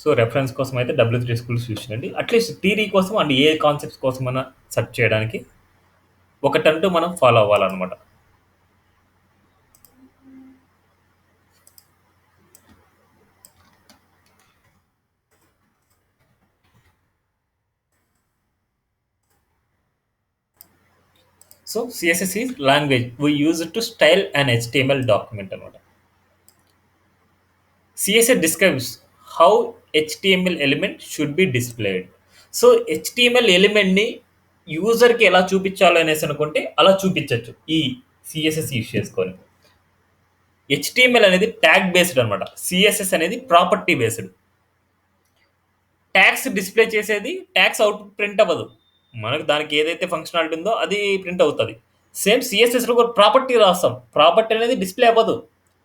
So reference కోసం అయితే W3 schools use చేయండి. అట్లీస్ట్ థియరీ కోసం అండ్ ఏ కాన్సెప్ట్స్ కోసమన్నా సెర్చ్ చేయడానికి ఒకటంటూ మనం ఫాలో అవ్వాలన్నమాట. So CSS is language we use to style and HTML document అనమాట. CSS describes how HTML element should be displayed. సో HTML ఎలిమెంట్ని యూజర్కి ఎలా చూపించాలి అనేసి అనుకుంటే అలా చూపించవచ్చు ఈ సిఎస్ఎస్ యూజ్ చేసుకొని. HTML అనేది ట్యాగ్ బేస్డ్ అనమాట, సిఎస్ఎస్ అనేది ప్రాపర్టీ బేస్డ్. ట్యాగ్స్ డిస్ప్లే చేసేది ట్యాగ్స్ అవుట్పుట్ ప్రింట్ అవ్వదు, మనకు దానికి ఏదైతే ఫంక్షనాలిటీ ఉందో అది ప్రింట్ అవుతుంది. సేమ్ సిఎస్ఎస్లో కూడా ప్రాపర్టీ రాస్తాం, ప్రాపర్టీ అనేది డిస్ప్లే అవ్వదు,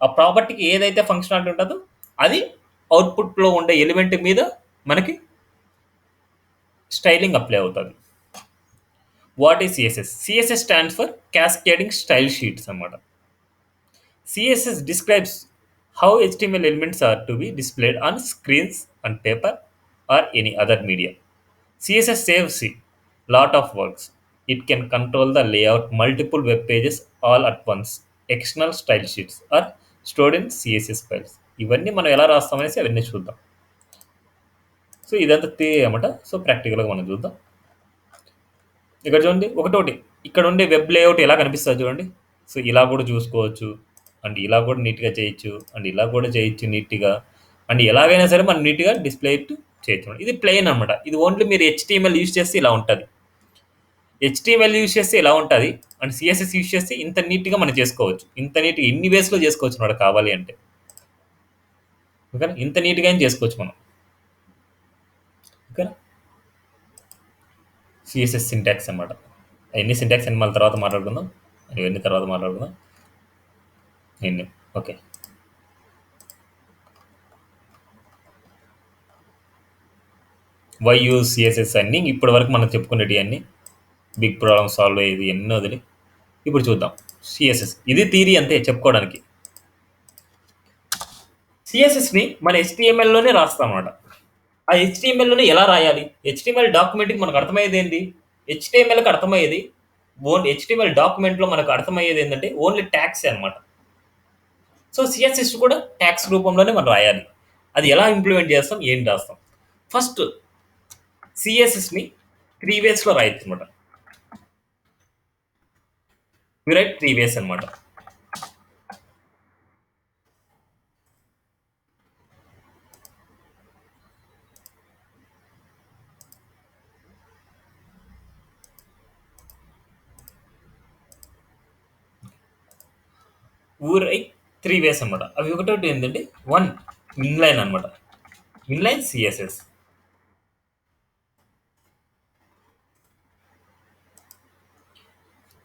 ఆ ప్రాపర్టీకి ఏదైతే ఫంక్షనాలిటీ ఉంటుందో అది అవుట్పుట్లో ఉండే ఎలిమెంట్ మీద మనకి స్టైలింగ్ అప్లై అవుతుంది. What is CSS? CSS stands for cascading style sheets అన్నమాట. CSS describes how HTML elements are to be displayed on screens, on paper, or any other media. CSS saves a lot of works. It can control the layout multiple web pages all at once. External style sheets are stored in CSS files. ఇవన్నీ మనం ఎలా రాస్తామనేసి అవన్నీ చూద్దాం. So ఇదంతా theory అన్నమాట. So ప్రాక్టికల్గా మనం చూద్దాం. ఇక్కడ చూడండి ఒకటోటి ఇక్కడ ఉండే వెబ్ లేఅవుట్ ఎలా కనిపిస్తుంది చూడండి. సో ఇలా కూడా చూసుకోవచ్చు, అండ్ ఇలా కూడా నీట్గా చేయొచ్చు, అండ్ ఇలా కూడా చేయొచ్చు నీట్గా, అండ్ ఎలాగైనా సరే మనం నీట్గా డిస్ప్లే చేయొచ్చు. ఇది ప్లెయిన్ అనమాట. ఇది ఓన్లీ మీరు HTML యూజ్ చేస్తే ఇలా ఉంటుంది, HTML యూజ్ చేస్తే ఇలా ఉంటుంది, అండ్ CSS యూజ్ చేస్తే ఇంత నీట్గా మనం చేసుకోవచ్చు. ఇంత నీట్గా ఇన్ని వేస్లో చేసుకోవచ్చు అనమాట కావాలి అంటే. ఓకేనా, ఇంత నీట్గా చేసుకోవచ్చు మనం. ఓకేనా, CSS సింటాక్స్ అనమాట. ఎన్ని సింటాక్స్ అని మళ్ళీ తర్వాత మాట్లాడుకుందాం, ఇవన్నీ తర్వాత మాట్లాడుకుందాం. ఎన్ని ఓకే. వై యూజ్ సిఎస్ఎస్ అన్ని ఇప్పటి వరకు మనం చెప్పుకునేవి అన్ని బిగ్ ప్రాబ్లమ్ సాల్వ్ అయ్యేది ఎన్నో వదిలి ఇప్పుడు చూద్దాం సిఎస్ఎస్. ఇది థియరీ అంతే చెప్పుకోవడానికి. సిఎస్ఎస్ని మన HTMLలోనే రాస్తాం అన్నమాట. ఆ HTMLలోనే ఎలా రాయాలి? HTML డాక్యుమెంట్కి మనకు అర్థమయ్యేది ఏంటి? HTMLకి అర్థమయ్యేది ఓన్లీ HTML డాక్యుమెంట్లో మనకు అర్థమయ్యేది ఏంటంటే ఓన్లీ ట్యాగ్స్ అనమాట. సో సిఎస్ఎస్ కూడా ట్యాగ్స్ రూపంలోనే మనం రాయాలి. అది ఎలా ఇంప్లిమెంట్ చేస్తాం, ఏం రాస్తాం? ఫస్ట్ సిఎస్ఎస్ని 3 వేస్లో రాయొచ్చు అనమాట. రైట్ 3 వేస్ అనమాట. ఊరై 3 వేస్ అనమాట. అవి ఒకటోటి ఏంటంటే 1 ఇన్లైన్ అనమాట, ఇన్లైన్ సిఎస్ఎస్.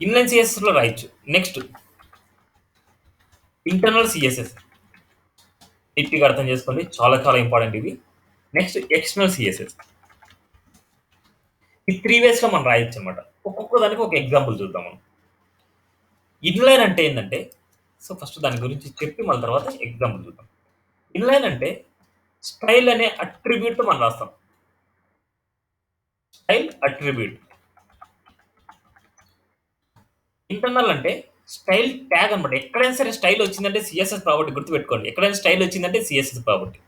ఇన్లైన్ సిఎస్ఎస్లో రాయొచ్చు. నెక్స్ట్ ఇంటర్నల్ సిఎస్ఎస్, నీట్గా అర్థం చేసుకోండి, చాలా చాలా ఇంపార్టెంట్ ఇవి. Next external CSS. ఈ 3 వేస్లో మనం రాయొచ్చు అనమాట. ఒక్కొక్క దానికి ఒక ఎగ్జాంపుల్ చూద్దాం మనం. ఇన్లైన్ అంటే ఏంటంటే, సో ఫస్ట్ దాని గురించి చెప్పి మళ్ళీ తర్వాత ఎగ్జాంపుల్ చూద్దాం. ఇన్లైన్ అంటే స్టైల్ అనే అట్రిబ్యూట్ మనం రాస్తాం. Style attribute. ఇంటర్నల్ అంటే స్టైల్ ట్యాగ్ అనమాట. ఎక్కడైనా సరే స్టైల్ వచ్చిందంటే సిఎస్ఎస్ ప్రాపర్టీ గుర్తుపెట్టుకోండి. ఎక్కడైనా స్టైల్ వచ్చిందంటే సిఎస్ఎస్ ప్రాపర్టీ.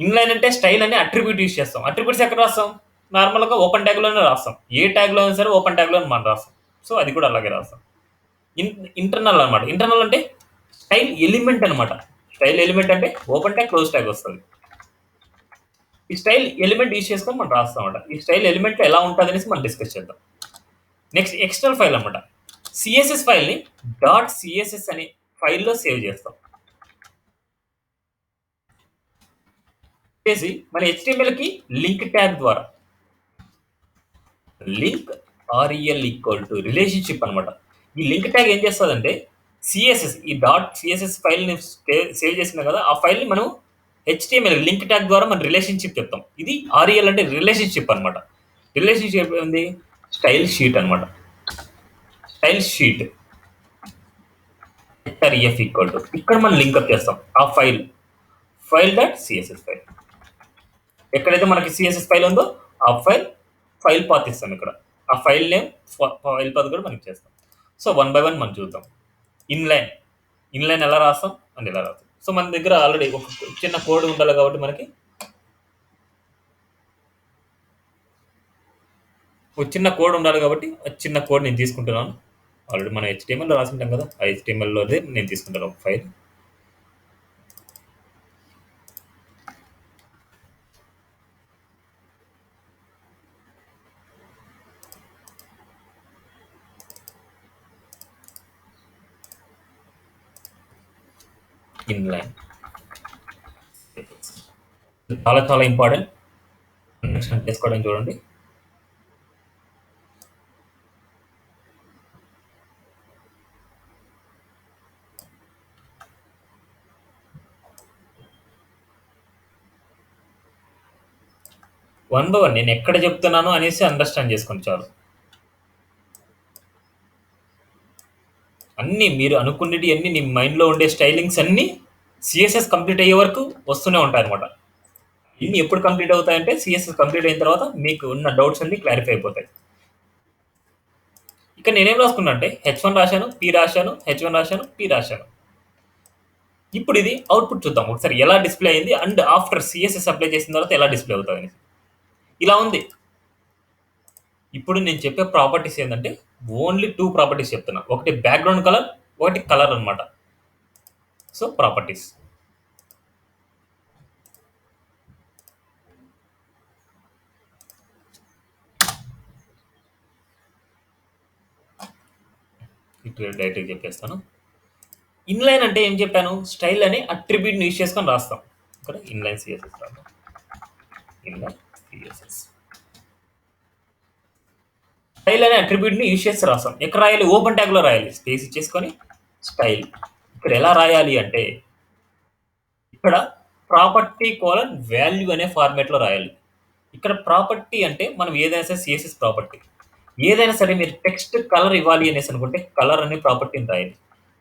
ఇన్లైన్ అంటే స్టైల్ అనే అట్రిబ్యూట్ యూజ్ చేస్తాం. అట్రిబ్యూట్స్ ఎక్కడ రాస్తాం? నార్మల్గా ఓపెన్ ట్యాగ్లోనే రాస్తాం. ఏ ట్యాగ్లో అయినా సరే ఓపెన్ ట్యాగ్లో మనం రాస్తాం. సో అది కూడా అలాగే రాస్తాం. ఇంటర్నల్ అనమాట. ఇంటర్నల్ అంటే స్టైల్ ఎలిమెంట్ అనమాట. స్టైల్ ఎలిమెంట్ అంటే ఓపెన్ ట్యాగ్ క్లోజ్ ట్యాగ్ వస్తుంది. ఈ స్టైల్ ఎలిమెంట్ యూజ్ చేసుకొని మనం రాస్తాం అనమాట. ఈ స్టైల్ ఎలిమెంట్ ఎలా ఉంటుంది అనేసి మనం డిస్కస్ చేద్దాం. నెక్స్ట్ ఎక్స్టర్నల్ ఫైల్ అనమాట. సిఎస్ఎస్ ఫైల్ని .css అనే ఫైల్లో సేవ్ చేస్తాం. చేసి మన HTMLకి లింక్ ట్యాగ్ ద్వారా, link REL equal to relationship అనమాట. ఈ లింక్ ట్యాగ్ ఏం చేస్తుందంటే సిఎస్ఎస్ ఈ .css ఫైల్ని సేవ్ చేసినా కదా, ఆ ఫైల్ని మనం HTML లింక్ ట్యాగ్ ద్వారా మనం రిలేషన్షిప్ చెప్తాం. ఇది REL అంటే రిలేషన్షిప్ అనమాట. రిలేషన్షిప్ ఏంది? స్టైల్ షీట్ అనమాట. Style sheet EF equal to ఇక్కడ మనం లింక్అప్ చేస్తాం ఆ ఫైల్ file.css ఫైల్. ఎక్కడైతే మనకి సిఎస్ఎస్ ఫైల్ ఉందో ఆ ఫైల్ పాత్ ఇస్తాం ఇక్కడ. ఆ ఫైల్ నేమ్ ఫైల్ పాత్ కూడా మనకి చేస్తాం. సో 1 బై 1 మనం చూద్దాం. ఇన్లైన్ ఎలా రాస్తాం అని ఎలా రాస్తాం. సో మన దగ్గర ఆల్రెడీ ఒక చిన్న కోడ్ ఉండాలి కాబట్టి మనకి ఒక చిన్న కోడ్ ఉండాలి కాబట్టి ఆ చిన్న కోడ్ నేను తీసుకుంటున్నాను. ఆల్రెడీ మనం హెచ్టిఎంఎల్లో రాసుకుంటాం కదా, ఆ హెచ్టిఎంఎల్లోదే నేను తీసుకుంటాను ఒక ఫైల్. ఇన్లైన్ చాలా చాలా ఇంపార్టెంట్. అండర్స్టాండ్ చేసుకోవడం చూడండి. వన్ బై వన్ నేను ఎక్కడ చెప్తున్నాను అనేసి అండర్స్టాండ్ చేసుకోండి చాలు. అన్నీ మీరు అనుకునేటి అన్ని నీ మైండ్లో ఉండే స్టైలింగ్స్ అన్నీ సిఎస్ఎస్ కంప్లీట్ అయ్యే వరకు వస్తూనే ఉంటాయి అనమాట. ఇన్ని ఎప్పుడు కంప్లీట్ అవుతాయంటే సిఎస్ఎస్ కంప్లీట్ అయిన తర్వాత మీకు ఉన్న డౌట్స్ అన్ని క్లారిఫై అయిపోతాయి. ఇక్కడ నేనేం రాసుకున్నా అంటే H1 రాశాను, P రాశాను, H1 రాశాను, P రాశాను. ఇప్పుడు ఇది అవుట్పుట్ చూద్దాం ఒకసారి ఎలా డిస్ప్లే అయింది అండ్ ఆఫ్టర్ సిఎస్ఎస్ అప్లై చేసిన తర్వాత ఎలా డిస్ప్లే అవుతుంది. ఇలా ఉంది. ఇప్పుడు నేను చెప్పే ప్రాపర్టీస్ ఏంటంటే ఓన్లీ 2 ప్రాపర్టీస్ చెప్తున్నా. ఒకటి బ్యాక్గ్రౌండ్ కలర్, ఒకటి కలర్ అనమాట. సో ప్రాపర్టీస్ ఇప్పుడు డైరెక్ట్గా చెప్పేస్తాను. ఇన్లైన్ అంటే ఏం చెప్పాను, స్టైల్ అనే అట్రిబ్యూట్ని యూజ్ చేసుకొని రాస్తాం. ఇక్కడ ఇన్లైన్ సిఎస్ఎస్ రాద్దాం. ఇన్లైన్ సిఎస్ఎస్ స్టైల్ అనే అట్రిబ్యూట్ని యూజ్ చేసి రాస్తాం. ఎక్కడ రాయాలి, ఓపెన్ ట్యాగ్లో రాయాలి. స్పేస్ ఇచ్చేసుకొని స్టైల్. ఇక్కడ ఎలా రాయాలి అంటే ఇక్కడ ప్రాపర్టీ కోలన్ వాల్యూ అనే ఫార్మేట్లో రాయాలి. ఇక్కడ ప్రాపర్టీ అంటే మనం ఏదైనా సరే సిఎస్ఎస్ ప్రాపర్టీ ఏదైనా సరే మీరు టెక్స్ట్ కలర్ ఇవ్వాలి అనేసి అనుకుంటే కలర్ అనే ప్రాపర్టీని రాయాలి.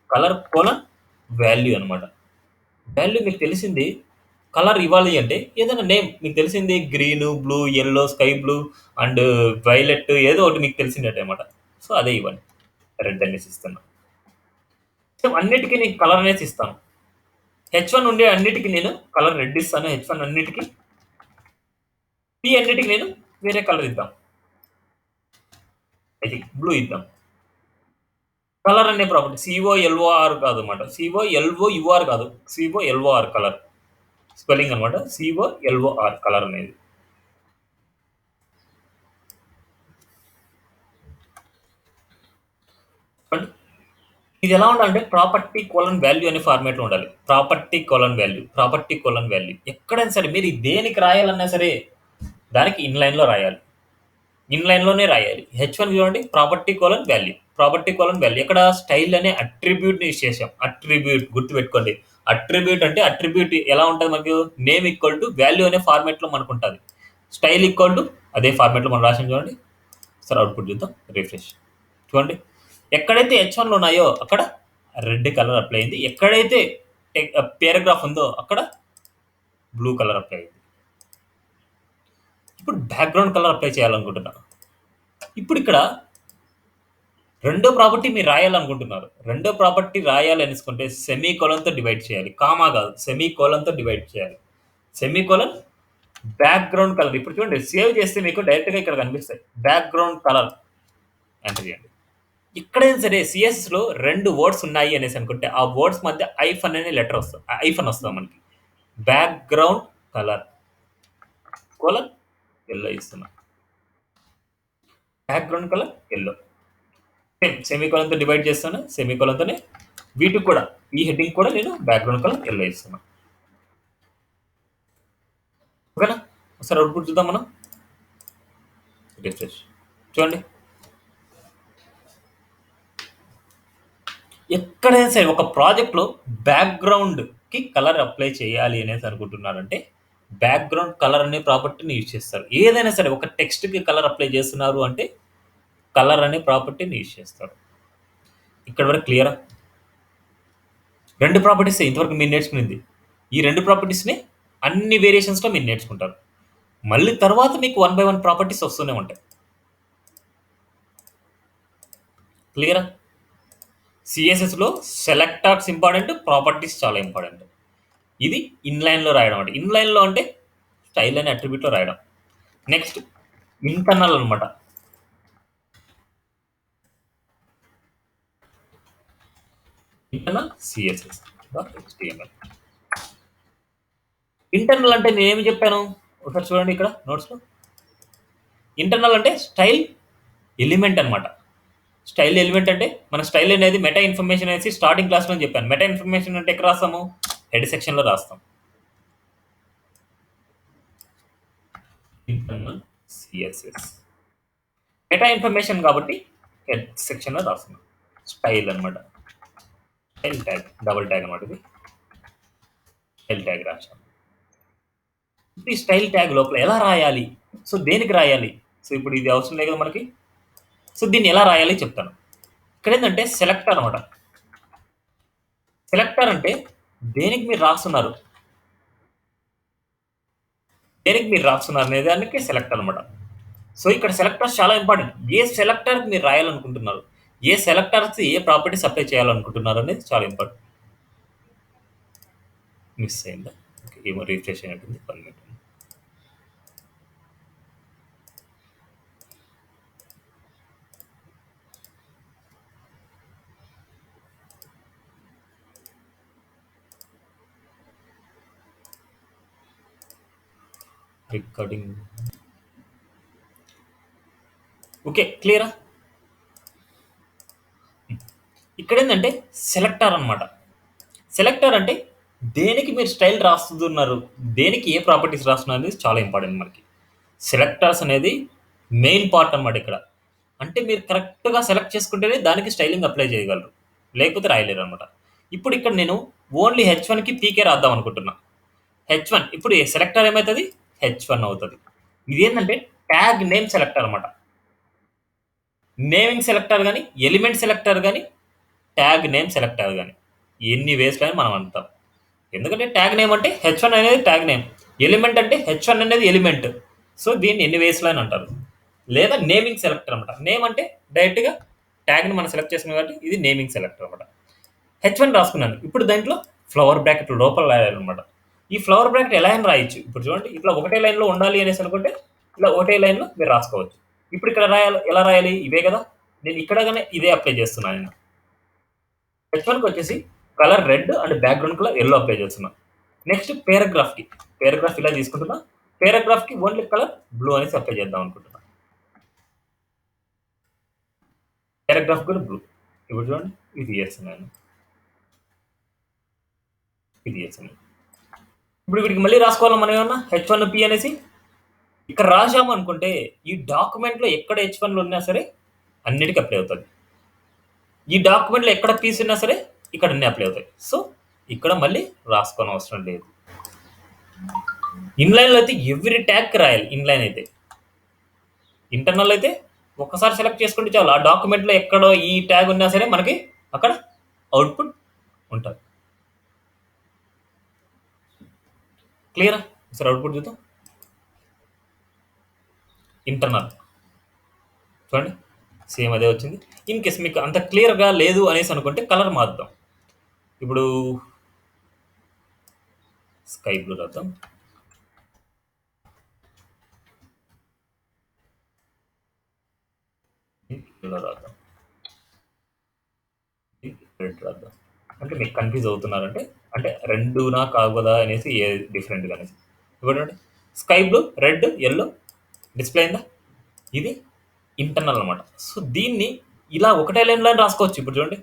కలర్ కోలన్ వాల్యూ అనమాట. వాల్యూ మీకు తెలిసింది కలర్ ఇవ్వాలి అంటే ఏదైనా నేమ్ మీకు తెలిసింది green, blue, yellow, sky blue and violet ఏదో ఒకటి మీకు తెలిసిందే అనమాట. సో అదే ఇవ్వండి. రెడ్ అనేసి ఇస్తున్నాను. సో అన్నిటికీ నేను కలర్ అనేసి ఇస్తాను. H1 ఉండే అన్నిటికీ నేను కలర్ రెడ్ ఇస్తాను. H1 అన్నిటికీ. P అన్నిటికీ నేను వేరే కలర్ ఇద్దాం. అయితే బ్లూ ఇద్దాం. కలర్ అనే ప్రాపర్టీ COLOR కాదు అనమాట. COLOUR కాదు, COLOR కలర్ స్పెల్లింగ్ అనమాట. COLOR కలర్ అనేది. ఇది ఎలా ఉండాలంటే ప్రాపర్టీ కోలన్ వాల్యూ అనే ఫార్మేట్లో ఉండాలి. ప్రాపర్టీ కోలన్ వాల్యూ ఎక్కడైనా సరే మీరు దేనికి రాయాలన్నా సరే దానికి ఇన్లైన్లో రాయాలి. ఇన్లైన్లోనే రాయాలి. H1 చూడండి, ప్రాపర్టీ కోలన్ వాల్యూ ఎక్కడ స్టైల్ అనే అట్రిబ్యూట్ని యూజ్ చేసాం. అట్రిబ్యూట్ గుర్తుపెట్టుకోండి. అట్రిబ్యూట్ అంటే అట్రిబ్యూట్ ఎలా ఉంటుంది మనకు, నేమ్ ఈక్వల్ టు వాల్యూ అనే ఫార్మేట్లో మనకు ఉంటుంది. స్టైల్ ఈక్వల్ టు అదే ఫార్మేట్లో మనం రాసాం చూడండి. సరే అవుట్పుట్ చూద్దాం. రిఫ్రెష్ చూడండి. ఎక్కడైతే H1లో ఉన్నాయో అక్కడ రెడ్ కలర్ అప్లై అయింది. ఎక్కడైతే పారాగ్రాఫ్ ఉందో అక్కడ బ్లూ కలర్ అప్లై అయింది. ఇప్పుడు బ్యాక్గ్రౌండ్ కలర్ అప్లై చేయాలనుకుంటున్నా. ఇప్పుడు ఇక్కడ రెండో ప్రాపర్టీ మీరు రాయాలనుకుంటున్నారు. రెండో ప్రాపర్టీ రాయాలి అనుకుంటే సెమీ కోలన్తో డివైడ్ చేయాలి. కామా కాదు, సెమీ కోలన్తో డివైడ్ చేయాలి. Semi colon background colour. ఇప్పుడు చూడండి, సేవ్ చేస్తే మీకు డైరెక్ట్గా ఇక్కడ కనిపిస్తాయి. బ్యాక్గ్రౌండ్ కలర్ ఎంటర్ చేయండి. ఎక్కడైనా సరే సిఎస్ఎస్లో 2 వర్డ్స్ ఉన్నాయి అనేసి అనుకుంటే ఆ వర్డ్స్ మధ్య ఐఫన్ అనే లెటర్ వస్తుంది. ఐఫన్ వస్తుంది మనకి. బ్యాక్గ్రౌండ్ కలర్ కోలన్ ఎల్లో ఇస్తున్నా. Background colour yellow. సెమీకోలన్తో డివైడ్ చేస్తాను. సెమీకోలన్తోనే వీటికి కూడా, ఈ హెడ్డింగ్ కూడా నేను బ్యాక్గ్రౌండ్ కలర్ ఎల్లో ఇస్తున్నా. ఓకేనా? ఒకసారి అవుట్పుట్ చూద్దాం మనం. రిఫ్రెష్ చూడండి. ఎక్కడైనా సరే ఒక ప్రాజెక్ట్లో బ్యాక్గ్రౌండ్కి కలర్ అప్లై చేయాలి అనేసి అనుకుంటున్నారంటే బ్యాక్గ్రౌండ్ కలర్ అనే ప్రాపర్టీని యూజ్ చేస్తారు. ఏదైనా సరే ఒక టెక్స్ట్కి కలర్ అప్లై చేస్తున్నారు అంటే కలర్ అనే ప్రాపర్టీని యూజ్ చేస్తారు. ఇక్కడ వరకు క్లియరా? 2 ప్రాపర్టీస్ ఇంతవరకు మీరు నేర్చుకునేది. ఈ 2 ప్రాపర్టీస్‌ని అన్ని వేరియేషన్స్‌లో మీరు నేర్చుకుంటారు. మళ్ళీ తర్వాత మీకు 1 బై 1 ప్రాపర్టీస్ వస్తూనే ఉంటాయి. క్లియరా? సీఎస్ఎస్‌లో సెలెక్టార్స్ ఇంపార్టెంట్, ప్రాపర్టీస్ చాలా ఇంపార్టెంట్. ఇది ఇన్‌లైన్‌లో రాయడం అంటే. ఇన్‌లైన్‌లో అంటే స్టైల్ అనే అట్రిబ్యూట్‌లో రాయడం. నెక్స్ట్ ఇంటర్నల్ అనమాట. Internal CSS dot HTML. Internal అంటే నేనేమి చెప్పాను? ఒకసారి చూడండి ఇక్కడ నోట్స్‌లో. ఇంటర్నల్ అంటే స్టైల్ ఎలిమెంట్ అనమాట. స్టైల్ ఎలిమెంట్ అంటే మన స్టైల్ అనేది మెటా ఇన్ఫర్మేషన్ అనేసి స్టార్టింగ్ క్లాస్‌లో చెప్పాను. మెటా ఇన్ఫర్మేషన్ అంటే ఎక్కడ రాస్తాము? హెడ్ సెక్షన్‌లో రాస్తాం. ఇంటర్నల్ సిఎస్ఎస్ మెటా ఇన్ఫర్మేషన్ కాబట్టి హెడ్ సెక్షన్‌లో రాస్తున్నాం. స్టైల్ అనమాట. స్టైల్ ట్యాగ్ డబుల్ ట్యాగ్ అనమాట ఇది. స్టైల్ ట్యాగ్ రాశాం. ఈ స్టైల్ ట్యాగ్ లోపల ఎలా రాయాలి? సో దేనికి రాయాలి? సో ఇప్పుడు ఇది అవసరం లేదు కదా మనకి. సో దీన్ని ఎలా రాయాలి చెప్తాను. ఇక్కడ ఏంటంటే సెలెక్టర్ అనమాట. సెలెక్టర్ అంటే దేనికి మీరు రాస్తున్నారు, దేనికి మీరు రాస్తున్నారు అనే దానికి సెలెక్టర్ అనమాట. సో ఇక్కడ సెలెక్టర్స్ చాలా ఇంపార్టెంట్. ఏ సెలెక్టర్కి మీరు రాయాలనుకుంటున్నారు, ఏ సెలెక్టర్స్ ఏ ప్రాపర్టీస్ అప్లై చేయాలనుకుంటున్నారు అనేది చాలా ఇంపార్టెంట్. మిస్ అయిందా? ఏమో రిఫ్రెష్ అయినట్టుంది. 1 మినిట్. Recording okay. క్లియరా? ఇక్కడ ఏంటంటే సెలెక్టర్ అనమాట. సెలెక్టర్ అంటే దేనికి మీరు స్టైల్ రాస్తున్నారు, దేనికి ఏ ప్రాపర్టీస్ రాస్తున్నారు అనేది చాలా ఇంపార్టెంట్ మనకి. సెలెక్టర్స్ అనేది మెయిన్ పార్ట్ అనమాట ఇక్కడ. అంటే మీరు కరెక్ట్‌గా సెలెక్ట్ చేసుకుంటేనే దానికి స్టైలింగ్ అప్లై చేయగలరు. లేకపోతే రాయలేరు అనమాట. ఇప్పుడు ఇక్కడ నేను ఓన్లీ హెచ్1కి పీకే రాద్దాం అనుకుంటున్నా. హెచ్1 ఇప్పుడు సెలెక్టర్ ఏమైతది? హెచ్1 అవుతది. ఇదేంటంటే ట్యాగ్ నేమ్ సెలెక్టర్ అనమాట. నేమింగ్ సెలెక్టర్ గాని, ఎలిమెంట్ సెలెక్టర్ గాని, ట్యాగ్ నేమ్ సెలెక్టర్ గాని ఎన్ని వేస్‌లో అయినా మనం అంటాం. ఎందుకంటే ట్యాగ్ నేమ్ అంటే హెచ్1 అనేది ట్యాగ్ నేమ్. ఎలిమెంట్ అంటే హెచ్1 అనేది ఎలిమెంట్. సో దీన్ని ఎన్ని వేస్‌లో అని అంటారు. లేదా నేమింగ్ సెలెక్టర్ అనమాట. నేమ్ అంటే డైరెక్ట్‌గా ట్యాగ్‌ని మనం సెలెక్ట్ చేస్తున్నాం కాబట్టి ఇది నేమింగ్ సెలెక్టర్ అనమాట. హెచ్1 రాసుకున్నాను. ఇప్పుడు దాంట్లో ఫ్లవర్ బ్రాకెట్ లోపల రాయాలనమాట. ఈ ఫ్లవర్ బ్రాకెట్ ఎలా అయినా రాయొచ్చు. ఇప్పుడు చూడండి ఇట్లా ఒకటే లైన్‌లో ఉండాలి అనేసి అనుకుంటే ఇలా ఒకటే లైన్‌లో మీరు రాసుకోవచ్చు. ఇప్పుడు ఇక్కడ రాయాలి ఎలా రాయాలి? ఇవే కదా! నేను ఇక్కడ గానే ఇదే అప్లై చేస్తున్నాను నేను. హెచ్1కి వచ్చేసి colour red and background colour yellow apply చేస్తున్నా. నెక్స్ట్ పేరాగ్రాఫ్‌కి. పేరాగ్రాఫ్ ఇలా తీసుకుంటున్నా. పేరాగ్రాఫ్‌కి ఓన్లీ కలర్ బ్లూ అనేసి అప్లై చేద్దాం అనుకుంటున్నా. పేరాగ్రాఫ్ కూడా బ్లూ. ఇప్పుడు చూడండి ఇది చేస్తున్నాను. ఇది చేస్తున్నాను. ఇప్పుడు వీటికి మళ్ళీ రాసుకోవాలా మనం ఏమన్నా హెచ్1 పి అనేసి ఇక్కడ రాసాము అనుకుంటే ఈ డాక్యుమెంట్‌లో ఎక్కడ హెచ్1లు ఉన్నా సరే అన్నిటికి అప్లై అవుతది. ఈ డాక్యుమెంట్‌లో ఎక్కడ పీస్ ఉన్నా సరే ఇక్కడ అన్ని అప్లై అవుతాయి. సో ఇక్కడ మళ్ళీ రాసుకోనవసరం లేదు. ఇన్‌లైన్‌లో అయితే ఎవ్రీ ట్యాగ్‌కి రాయాలి ఇన్‌లైన్ అయితే. ఇంటర్నల్ అయితే ఒక్కసారి సెలెక్ట్ చేసుకుంటే చాలు. ఆ డాక్యుమెంట్‌లో ఎక్కడో ఈ ట్యాగ్ ఉన్నా సరే మనకి అక్కడ అవుట్‌పుట్ ఉంటది. క్లియరా? ఒకసారి అవుట్‌పుట్ చూద్దాం. ఇంటర్నల్ చూడండి సేమ్ అదే వచ్చింది. ఇన్ కేస్ మీకు అంత క్లియర్‌గా లేదు అనేసి అనుకుంటే కలర్ మారుద్దాం. ఇప్పుడు స్కై బ్లూ రాద్దాం. ఇలా రాద్దాం. రెడ్ రాద్దాం. అంటే మీకు కన్‌ఫ్యూజ్ అవుతున్నారంటే అంటే రెండునా కాదా అనేసి ఏ డిఫరెంట్‌గా అనేసి. ఇప్పుడు sky blue, red, yellow display అయిందా? ఇది ఇంటర్నల్ అనమాట. సో దీన్ని ఇలా ఒకటే లైన్‌లో రాసుకోవచ్చు. ఇప్పుడు చూడండి.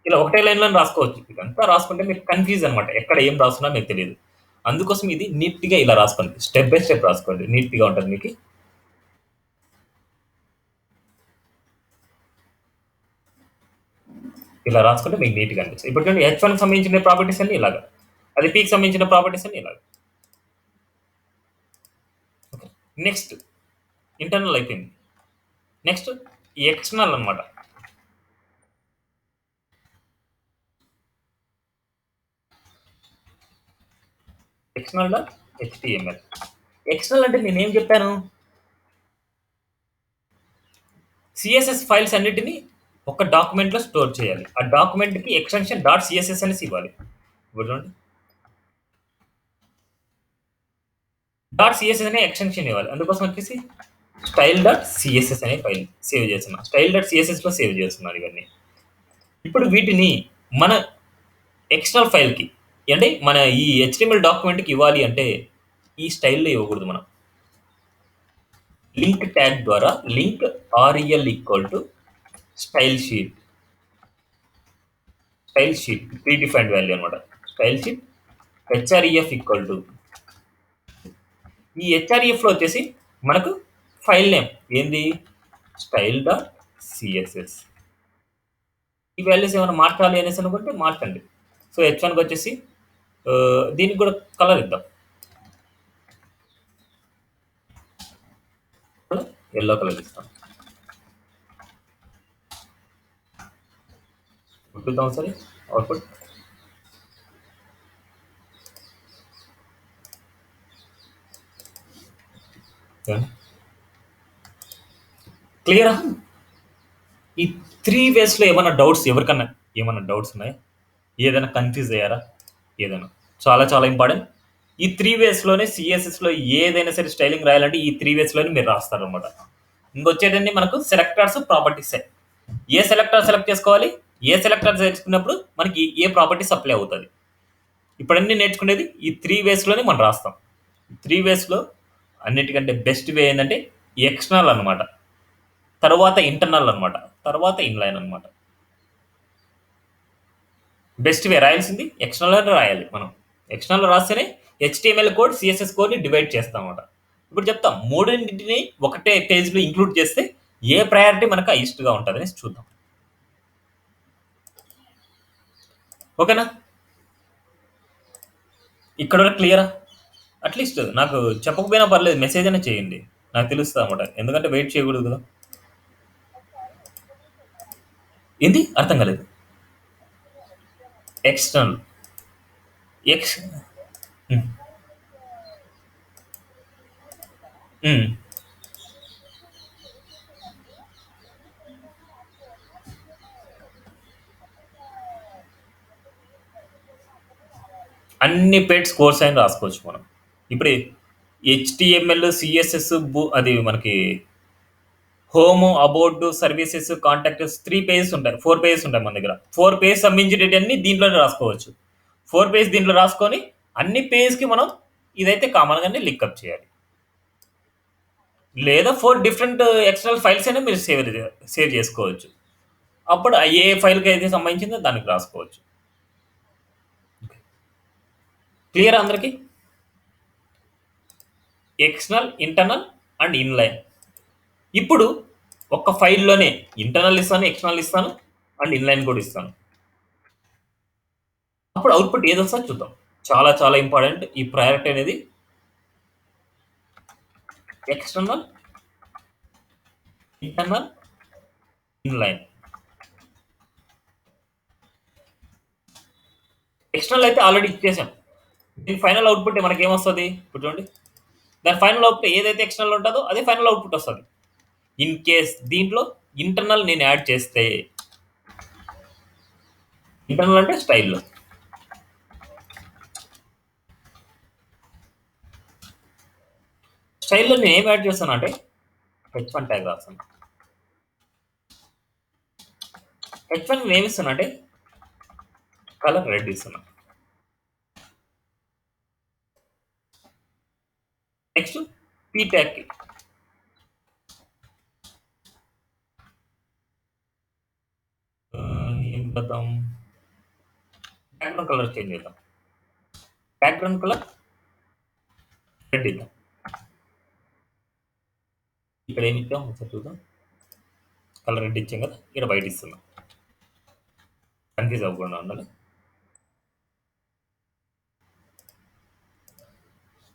ఇలా ఒకటే లైన్‌లో రాసుకోవచ్చు. ఇదంతా రాసుకుంటే మీకు కన్‌ఫ్యూజ్ అనమాట. ఎక్కడ ఏం రాస్తున్నా మీకు తెలీదు. అందుకోసం ఇది నీట్‌గా ఇలా రాసుకోండి. స్టెప్ బై స్టెప్ రాసుకోండి. నీట్‌గా ఉంటది మీకి. ఇలా రాసుకుంటే మీకు నీట్‌గా అనిపిస్తది. ఇప్పుడు చూడండి హెచ్1కి సంబంధించిన ప్రాపర్టీస్ అన్నీ ఇలాగా. అది పీకి సంబంధించిన ప్రాపర్టీస్ అన్నీ ఇలాగా. ఓకే. నెక్స్ట్ ఇంటర్నల్ అయిపోయింది. నెక్స్ట్ ఎక్స్టర్నల్ అనమాట. External dot HTML. ఎక్స్టర్నల్ అంటే నేనేం చెప్పాను? సిఎస్ఎస్ ఫైల్స్ అన్నిటిని ఒక డాక్యుమెంట్లో స్టోర్ చేయాలి. ఆ డాక్యుమెంట్కి ఎక్స్టెన్షన్ డాట్ సిఎస్ఎస్ అనేసి ఇవ్వాలి. ఇప్పుడు చూడండి, డాట్ సిఎస్ఎస్ అనే ఎక్స్టెన్షన్ ఇవ్వాలి. అందుకోసం వచ్చేసి స్టైల్ డాట్ సిఎస్ఎస్ అనే ఫైల్ సేవ్ చేస్తున్నాను. స్టైల్ డాట్ సిఎస్ఎస్లో సేవ్ చేస్తున్నాను ఇవన్నీ. ఇప్పుడు వీటిని మన ఎక్స్టర్నల్ ఫైల్కి అంటే మన ఈ హెచ్టిఎంఎల్ డాక్యుమెంట్కి ఇవ్వాలి అంటే ఈ స్టైల్లో ఇవ్వకూడదు. మనం లింక్ ట్యాగ్ ద్వారా link REL equal to style sheet, style sheet predefined value అనమాట. Style sheet HREF equal to, ఈ హెచ్ఆర్ఈఎఫ్లో వచ్చేసి మనకు ఫైల్ నేమ్ ఏంది, స్టైల్ డాట్ సిఎస్ఎస్. ఈ వాల్యూస్ ఏమైనా మార్చాలి అనేసి అనుకుంటే మార్చండి. సో హెచ్1కి వచ్చేసి దీనికి కూడా కలర్ ఇద్దాం, ఎల్లో కలర్ ఇస్తాం. చూద్దాం సరే అవుట్పుట్. క్లియరా? ఈ 3 వేస్లో ఏమైనా డౌట్స్, ఎవరికన్నా ఏమైనా డౌట్స్ ఉన్నాయా? ఏదైనా కన్ఫ్యూజ్ అయ్యారా? ఏదైనా చాలా చాలా ఇంపార్టెంట్. ఈ 3 వేస్లోనే సిఎస్ఎస్లో ఏదైనా సరే స్టైలింగ్ రాయాలంటే ఈ 3 వేస్లోనే మీరు రాస్తారు అనమాట. ఇంకొచ్చేటన్ని మనకు సెలెక్టర్స్, ప్రాపర్టీస్. ఏ సెలెక్టర్ సెలెక్ట్ చేసుకోవాలి, ఏ సెలెక్టర్ చేసుకున్నప్పుడు మనకి ఏ ప్రాపర్టీ సప్లై అవుతుంది. ఇప్పుడన్నీ నేర్చుకునేది ఈ 3 వేస్లోనే మనం రాస్తాం. 3 వేస్లో అన్నిటికంటే బెస్ట్ వే ఏంటంటే ఎక్స్టర్నల్ అనమాట, తర్వాత ఇంటర్నల్ అనమాట, తర్వాత ఇన్లైన్ అనమాట. బెస్ట్ వే రాయాల్సింది ఎక్స్టర్నల్ రాయాలి. మనం ఎక్స్టర్నల్ రాస్తేనే హెచ్టిఎంఎల్ కోడ్, సిఎస్ఎస్ కోడ్ని డివైడ్ చేస్తాం అనమాట. ఇప్పుడు చెప్తాం, మూడింటిని ఒకటే పేజ్లో ఇంక్లూడ్ చేస్తే ఏ ప్రయారిటీ మనకు హైయెస్ట్గా ఉంటుందని చూద్దాం. ఓకేనా? ఇక్కడ వరకు క్లియరా? అట్లీస్ట్ నాకు చెప్పకపోయినా పర్లేదు, మెసేజ్ అయినా చేయండి, నాకు తెలుస్తుంది అనమాట. ఎందుకంటే వెయిట్ చేయకూడదు కదా. ఏంది అర్థం కాలేదు? ఎక్స్టర్నల్ ఎక్స్ అన్ని పేడ్స్ కోర్స్ అయినా రాసుకోవచ్చు మనం. ఇప్పుడు హెచ్టిఎంఎల్, సిఎస్ఎస్, అది మనకి home, about, services, contacts 3 pages ఉంటాయి, 4 పేజెస్ ఉంటాయి మన దగ్గర. 4 పేజెస్ సంబంధించేటి అన్ని దీంట్లోనే రాసుకోవచ్చు. 4 పేజ్ దీంట్లో రాసుకొని అన్ని పేజ్కి మనం ఇదైతే కామన్గానే లింక్అప్ చేయాలి. లేదా 4 డిఫరెంట్ ఎక్స్టర్నల్ ఫైల్స్ అయినా మీరు సేవ్ చేసుకోవచ్చు. అప్పుడు ఏ ఫైల్కి అయితే సంబంధించిందో దానికి రాసుకోవచ్చు. క్లియర్ అందరికి? External, internal and inline. ఇప్పుడు ఒక ఫైల్లోనే ఇంటర్నల్ ఇస్తాను, ఎక్స్టర్నల్ ఇస్తాను అండ్ ఇన్లైన్ కూడా ఇస్తాను. అప్పుడు అవుట్పుట్ ఏది వస్తుందో చూద్దాం. చాలా చాలా ఇంపార్టెంట్ ఈ ప్రయారిటీ అనేది. External, internal, inline. ఎక్స్టర్నల్ అయితే ఆల్రెడీ ఇచ్చేసాం. దీని ఫైనల్ అవుట్పుట్ మనకి ఏమొస్తుంది ఇప్పుడు చూడండి. దాని ఫైనల్ అవుట్పుట్ ఏదైతే ఎక్స్టర్నల్ ఉంటుందో అదే ఫైనల్ అవుట్పుట్ వస్తుంది. ఇన్ కేస్ దీంట్లో ఇంటర్నల్ నేను యాడ్ చేస్తే, ఇంటర్నల్ అంటే స్టైల్లో, స్టైల్లో నేను ఏం యాడ్ చేస్తాను అంటే హెచ్1 ట్యాగ్ రాస్తాను. హెచ్1 నేను ఏమి ఇస్తున్నా అంటే కలర్ రెడ్ ఇస్తున్నా. నెక్స్ట్ పీ ట్యాగ్కి ఏం చేద్దాం, బ్యాక్గ్రౌండ్ కలర్ చేంజ్ చేద్దాం. బ్యాక్గ్రౌండ్ కలర్ రెడ్ ఇద్దాం. ఇక్కడ ఏమి ఇద్దాం ఒకసారి చూద్దాం. కలర్ రెడ్ ఇచ్చాం కదా, ఇక్కడ వైట్ ఇస్తున్నాం. కన్ఫ్యూజ్ అవ్వకుండా ఉండాలి.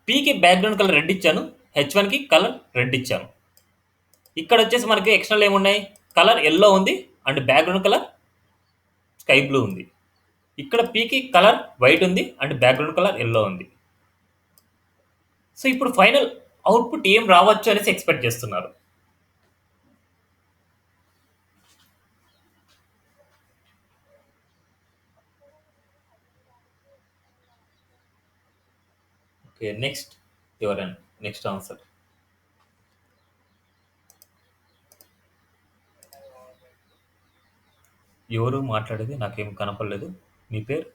పీకి బ్యాక్గ్రౌండ్ కలర్ రెడ్ ఇచ్చాను, హెచ్1కి కలర్ రెడ్ ఇచ్చాను. ఇక్కడ వచ్చేసి మనకి ఎక్స్టర్నల్ ఏమున్నాయి, కలర్ ఎల్లో ఉంది and background colour sky blue ఉంది. ఇక్కడ పీకి కలర్ వైట్ ఉంది అండ్ బ్యాక్గ్రౌండ్ కలర్ ఎల్లో ఉంది. సో ఇప్పుడు ఫైనల్ అవుట్పుట్ ఏం రావచ్చు అనేసి ఎక్స్పెక్ట్ చేస్తున్నారు. ఓకే. నెక్స్ట్ ఎవరైనా నెక్స్ట్ ఆన్సర్. ఎవరు మాట్లాడేది నాకేం కనపడలేదు. మీ పేరు?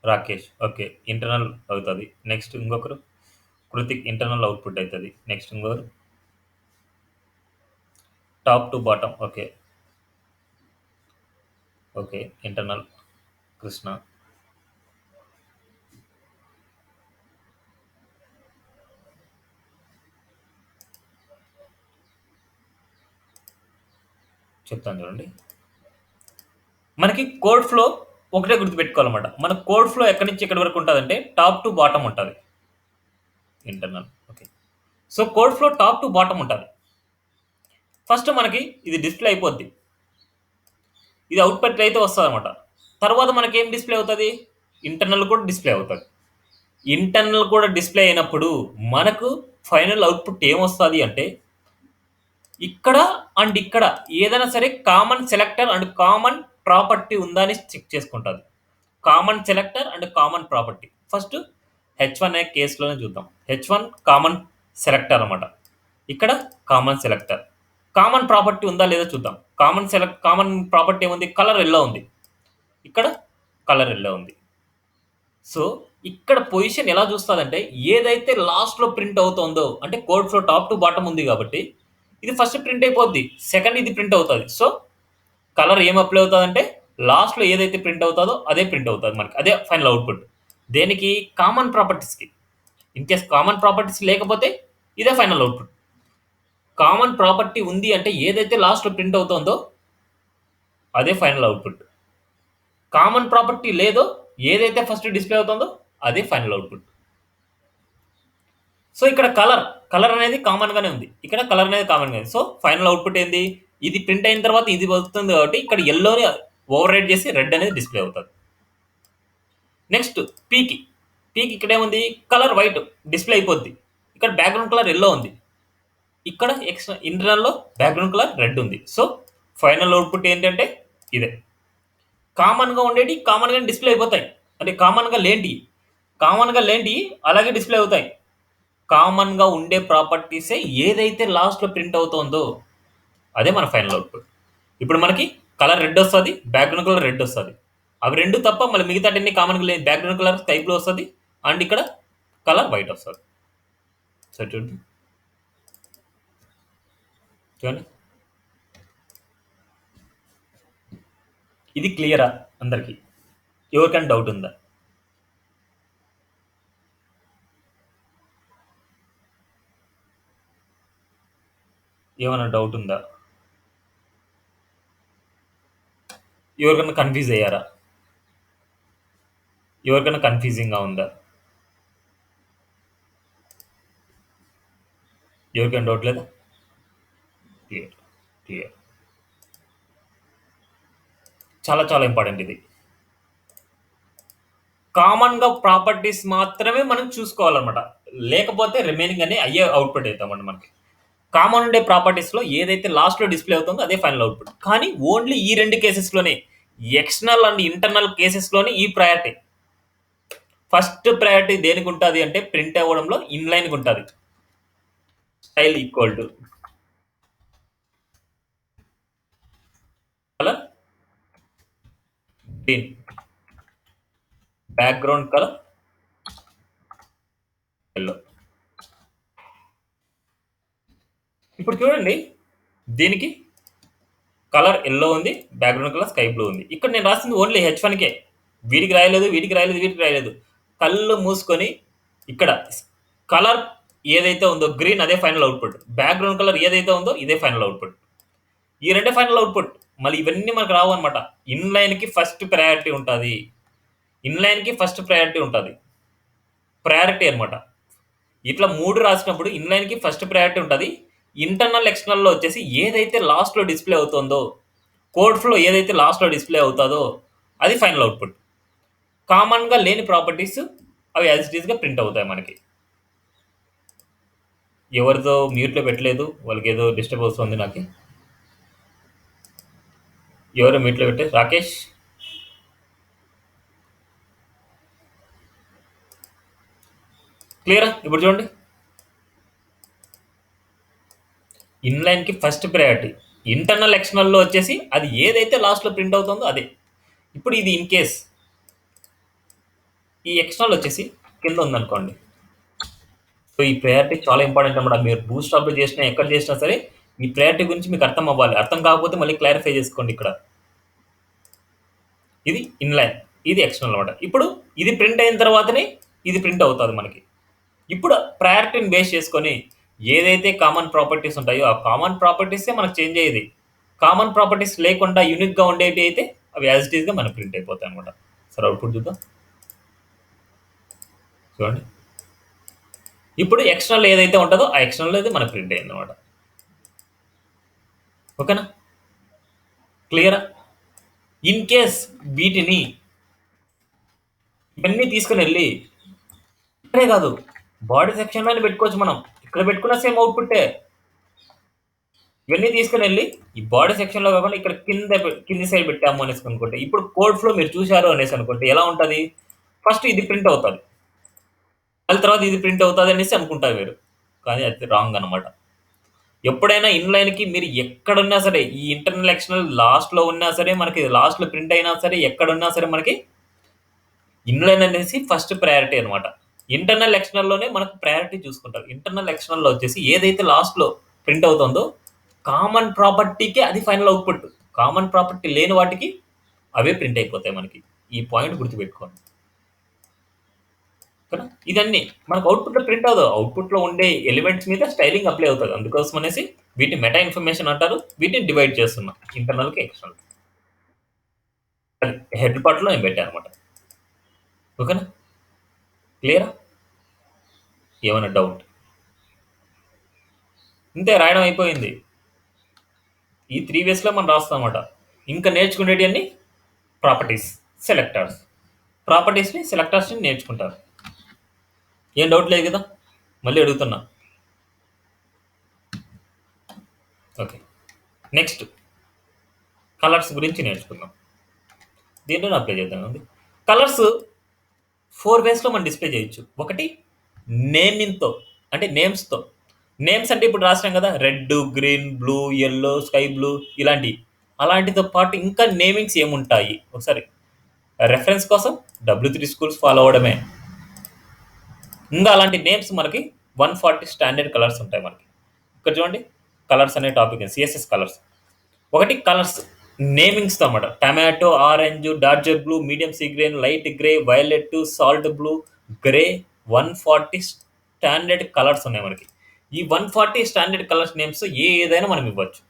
రాకేష్. ఓకే. ఇంటర్నల్ అవుతది. నెక్స్ట్ ఇంకొకరు? కృతిక్ ఇంటర్నల్ అవుట్‌పుట్ అయితది. నెక్స్ట్ ఇంకొకరు? Top to bottom. Okay. Okay. Internal Krishna. చెప్తాను చూడండి. మనకి కోడ్ ఫ్లో ఒకటే గుర్తుపెట్టుకోవాలన్నమాట. మన కోడ్ ఫ్లో ఎక్కడి నుంచి ఎక్కడి వరకు ఉంటదంటే టాప్ టు బాటమ్ ఉంటది. Internal. Okay. So code flow top to bottom ఉంటది. ఫస్ట్ మనకి ఇది డిస్‌ప్లే అయిపోద్ది. ఇది అవుట్‌పుట్ అయితే వస్తదనమాట. తర్వాత మనకేం డిస్‌ప్లే అవుతది? ఇంటర్నల్ కూడా డిస్‌ప్లే అవుతది. ఇంటర్నల్ కూడా డిస్‌ప్లే అయినప్పుడు మనకు ఫైనల్ అవుట్‌పుట్ ఏమొస్తది అంటే, ఇక్కడ అండ్ ఇక్కడ ఏదైనా సరే common selector and common property ఉందా అని చెక్ చేసుకుంటది. Common selector and common property. First H one కేస్‌లోనే చూద్దాం. హెచ్1 కామన్ సెలెక్టర్ అనమాట. ఇక్కడ కామన్ సెలెక్టర్. కామన్ ప్రాపర్టీ ఉందా లేదా చూద్దాం. కామన్ ప్రాపర్టీ ఏముంది? కలర్ యెల్లో ఉంది. ఇక్కడ కలర్ యెల్లో ఉంది. సో, ఇక్కడ పొజిషన్ ఎలా చూస్తదంటే, ఏదైతే లాస్ట్‌లో ప్రింట్ అవుతుందో, అంటే code flow top to bottom ఉంది కాబట్టి, ఇది ఫస్ట్ ప్రింట్ అయిపోద్ది. సెకండ్ ఇది ప్రింట్ అవుతది. సో, కలర్ ఏం అప్లై అవుతదంటే, లాస్ట్‌లో ఏదైతే ప్రింట్ అవుతదో అదే ప్రింట్ అవుతది మనకి. అదే ఫైనల్ అవుట్‌పుట్. దేనికి? కామన్ ప్రాపర్టీస్‌కి. ఇన్‌కేస్ కామన్ ప్రాపర్టీస్ లేకపోతే ఇదే ఫైనల్ అవుట్‌పుట్. కామన్ ప్రాపర్టీ ఉంది అంటే ఏదైతే లాస్ట్‌లో ప్రింట్ అవుతుందో అదే ఫైనల్ అవుట్‌పుట్. కామన్ ప్రాపర్టీ లేదో ఏదైతే ఫస్ట్ డిస్‌ప్లే అవుతుందో అదే ఫైనల్ అవుట్‌పుట్. సో, ఇక్కడ కలర్ అనేది కామన్‌గానే ఉంది. ఇక్కడ కలర్ అనేది కామన్‌గా ఉంది. సో, ఫైనల్ అవుట్‌పుట్ ఏంది? ఇది ప్రింట్ అయిన తర్వాత ఇది వస్తుంది కాబట్టి ఇక్కడ యెల్లోని ఓవర్ రైట్ చేసి రెడ్ అనేది డిస్‌ప్లే అవుతది. నెక్స్ట్ పీకి. పీకి ఇక్కడేముంది? కలర్ వైట్ డిస్‌ప్లే అయిపోద్ది. ఇక్కడ బ్యాక్‌గ్రౌండ్ కలర్ యెల్లో ఉంది. ఇక్కడ ఇంటర్నల్‌లో బ్యాక్‌గ్రౌండ్ కలర్ రెడ్ ఉంది. సో, ఫైనల్ అవుట్‌పుట్ ఏంటంటే ఇదే. కామన్‌గా ఉండేటియి కామన్‌గానే డిస్‌ప్లే అయిపోతాయి. అంటే కామన్‌గా లేనిటియి అలాగే డిస్‌ప్లే అవుతాయి. కామన్‌గా ఉండే ప్రాపర్టీసే ఏదైతే లాస్ట్‌లో ప్రింట్ అవుతుందో అదే మన ఫైనల్ అవుట్‌పుట్. ఇప్పుడు మనకి కలర్ రెడ్ ఒస్తది. బ్యాక్‌గ్రౌండ్ కలర్ రెడ్ ఒస్తది. అవి 2 తప్ప మళ్ళీ మిగతాటన్ని కామన్‌గా బ్యాక్‌గ్రౌండ్ కలర్ స్కై బ్లూ ఒస్తది. అండ్ ఇక్కడ కలర్ వైట్ ఒస్తది. సో, చూడండి. చూడండి. ఇది క్లియరా అందరికి? ఎవరికైనా డౌట్ ఉందా? ఏమైనా డౌట్ ఉందా? ఎవరికైనా కన్‌ఫ్యూజ్ అయ్యారా? ఎవరికైనా కన్‌ఫ్యూజింగ్‌గా ఉందా? ఎవరికైనా డౌట్ లేదా? క్లియర్. క్లియర్. చాలా చాలా ఇంపార్టెంట్ ఇది. కామన్‌గా ప్రాపర్టీస్ మాత్రమే మనం చూసుకోవాలన్నమాట. లేకపోతే రిమైనింగ్ అన్నీ అయ్యే అవుట్‌పుట్ అయితామండి మనకి. కామన్ ఉండే ప్రాపర్టీస్‌లో ఏదైతే లాస్ట్‌లో డిస్‌ప్లే అవుతుందో అదే ఫైనల్ అవుట్‌పుట్. కానీ ఓన్లీ ఈ 2 కేసెస్‌లోనే ఎక్స్‌టర్నల్ అండ్ ఇంటర్నల్ కేసెస్‌లోనే ఈ ప్రయారిటీ. ఫస్ట్ ప్రయారిటీ దేనికుంటది అంటే ప్రింట్ అవ్వడంలో ఇన్‌లైన్‌కుంటది. Style equal to colour green. Background colour yellow. ఇప్పుడు చూడండి దీనికి కలర్ యెల్లో ఉంది. బ్యాక్‌గ్రౌండ్ కలర్ స్కై బ్లూ ఉంది. ఇక్కడ నేను రాసింది ఓన్లీ హెచ్1కే. వీడికి రాయలేదు, వీడికి రాయలేదు, వీడికి రాయలేదు. కళ్ళు మూసుకొని ఇక్కడ కలర్ ఏదైతే ఉందో గ్రీన్ అదే ఫైనల్ అవుట్‌పుట్. బ్యాక్‌గ్రౌండ్ కలర్ ఏదైతే ఉందో ఇదే ఫైనల్ అవుట్‌పుట్. ఈ రెండే ఫైనల్ అవుట్‌పుట్. మళ్ళీ ఇవన్నీ మనకు రావన్నమాట. ఇన్‌లైన్‌కి ఫస్ట్ ప్రయారిటీ ఉంటది. ఇన్‌లైన్‌కి ఫస్ట్ ప్రయారిటీ ఉంటది. ప్రయారిటీ అన్నమాట. ఇట్లా 3 రాసినప్పుడు ఇన్‌లైన్‌కి ఫస్ట్ ప్రయారిటీ ఉంటది. ఇంటర్నల్, ఎక్స్‌టర్నల్‌లో వచ్చేసి ఏదైతే లాస్ట్‌లో డిస్‌ప్లే అవుతుందో, కోడ్ ఫ్లో ఏదైతే లాస్ట్‌లో డిస్‌ప్లే అవుతాదో అది ఫైనల్ అవుట్‌పుట్. కామన్‌గా లేని ప్రాపర్టీస్ అవి యాస్ ఇట్ ఈస్‌గా ప్రింట్ అవుతాయి మనకి. ఎవరిదో మ్యూట్లో పెట్టలేదు, వాళ్ళకి ఏదో డిస్టర్బ్ వస్తుంది నాకు. ఎవరో మ్యూట్లో పెట్టే రాకేష్. క్లియరా? ఇప్పుడు చూడండి, ఇన్లైన్కి ఫస్ట్ ప్రయారిటీ, ఇంటర్నల్ ఎక్స్టర్నల్లో వచ్చేసి అది ఏదైతే లాస్ట్లో ప్రింట్ అవుతుందో అదే. ఇప్పుడు ఇది ఇన్ కేస్ ఈ ఎక్స్టర్నల్ వచ్చేసి కింద ఉందనుకోండి, సో ఈ ప్రయారిటీ చాలా ఇంపార్టెంట్ అనమాట. మీరు బూస్ట్ స్టాప్లో చేసినా ఎక్కడ చేసినా సరే ఈ ప్రయారిటీ గురించి మీకు అర్థం అవ్వాలి. అర్థం కాకపోతే మళ్ళీ క్లారిఫై చేసుకోండి. ఇక్కడ ఇది ఇన్లైన్, ఇది ఎక్స్టర్నల్ అనమాట. ఇప్పుడు ఇది ప్రింట్ అయిన తర్వాతనే ఇది ప్రింట్ అవుతుంది మనకి. ఇప్పుడు ప్రయారిటీని బేస్ చేసుకొని ఏదైతే కామన్ ప్రాపర్టీస్ ఉంటాయో ఆ కామన్ ప్రాపర్టీసే మనకు చేంజ్ అయ్యేది. కామన్ ప్రాపర్టీస్ లేకుండా యూనిక్గా ఉండేవి అయితే అవి యాజ్ ఇట్ ఈస్గా మనకు ప్రింట్ అయిపోతాయి అనమాట. సరే అవుట్పుట్ చూద్దాం. చూడండి, ఇప్పుడు ఎక్స్టర్నల్ ఏదైతే ఉంటుందో ఆ ఎక్స్టర్నల్ అయితే మనకు ప్రింట్ అయింది అనమాట. ఓకేనా? క్లియరా? ఇన్ కేస్ వీటిని ఇవన్నీ తీసుకుని వెళ్ళి ఇక్కడే కాదు బాడీ సెక్షన్లోనే పెట్టుకోవచ్చు. మనం ఇక్కడ పెట్టుకున్న సేమ్ అవుట్పుట్టే. ఇవన్నీ తీసుకుని వెళ్ళి ఈ బాడీ సెక్షన్లో కాకుండా ఇక్కడ కింది సైడ్ పెట్టాము అనేసి అనుకుంటే, ఇప్పుడు కోడ్ ఫ్లో మీరు చూశారు అనేసి అనుకుంటే ఎలా ఉంటుంది? ఫస్ట్ ఇది ప్రింట్ అవుతుంది, మళ్ళీ తర్వాత ఇది ప్రింట్ అవుతుంది అనేసి అనుకుంటారు మీరు, కానీ అది రాంగ్ అనమాట. ఎప్పుడైనా ఇన్లైన్కి మీరు ఎక్కడున్నా సరే, ఈ ఇంటర్నల్ ఎక్స్టర్నల్ లాస్ట్లో ఉన్నా సరే, మనకి లాస్ట్లో ప్రింట్ అయినా సరే, ఎక్కడున్నా సరే మనకి ఇన్లైన్ అనేసి ఫస్ట్ ప్రయారిటీ అనమాట. ఇంటర్నల్ ఎక్స్టర్నల్లోనే మనకు ప్రయారిటీ చూసుకుంటారు. ఇంటర్నల్ ఎక్స్టర్నల్లో వచ్చేసి ఏదైతే లాస్ట్లో ప్రింట్ అవుతుందో కామన్ ప్రాపర్టీకే అది ఫైనల్ అవుట్పుట్. కామన్ ప్రాపర్టీ లేని వాటికి అవే ప్రింట్ అయిపోతాయి మనకి. ఈ పాయింట్ గుర్తుపెట్టుకోండి. ఇదన్నీ మనకు అవుట్పుట్లో ప్రింట్ అవుతుంది. అవుట్పుట్లో ఉండే ఎలిమెంట్స్ మీద స్టైలింగ్ అప్లై అవుతుంది. అందుకోసం అనేసి వీటిని మెటా ఇన్ఫర్మేషన్ అంటారు. వీటిని డివైడ్ చేస్తున్నాం ఇంటర్నల్కి ఎక్స్టర్నల్. హెడ్ పార్ట్లో నేను పెట్టాను అనమాట. ఓకేనా? క్లియరా? ఏమైనా డౌట్? ఇంతే, రాయడం అయిపోయింది. ఈ 3 వేస్లో మనం రాస్తాం అనమాట. ఇంకా నేర్చుకునేటి అన్ని ప్రాపర్టీస్, సెలెక్టర్స్. ప్రాపర్టీస్ని సెలెక్టర్స్ని నేర్చుకుంటారు. ఏం డౌట్ లేదు కదా? మళ్ళీ అడుగుతున్నా. ఓకే, నెక్స్ట్ కలర్స్ గురించి నేర్చుకుందాం. దీంట్లో అప్లై చేద్దాం. కలర్స్ 4 వేస్లో మనం డిస్ప్లే చేయొచ్చు. ఒకటి నేమింగ్తో, అంటే నేమ్స్తో. నేమ్స్ అంటే ఇప్పుడు రాసినాం కదా, red, green, blue, yellow, sky blue ఇలాంటివి. అలాంటితో పాటు ఇంకా నేమింగ్స్ ఏముంటాయి ఒకసారి రెఫరెన్స్ కోసం W3 స్కూల్స్ ఫాలో అవ్వడమే. ఇంకా అలాంటి నేమ్స్ మనకి 140 స్టాండర్డ్ కలర్స్ ఉంటాయి మనకి. ఇక్కడ చూడండి, కలర్స్ అనే టాపిక్ సిఎస్ఎస్ కలర్స్. ఒకటి కలర్స్ నేమింగ్స్తో అన్నమాట. Tomato, orange, dodger blue, medium sea green, light grey, violet, slate blue, grey. 140 standard colours ఉన్నాయి మనకి. ఈ 140 స్టాండర్డ్ కలర్స్ నేమ్స్ ఏదైనా మనం ఇవ్వచ్చు.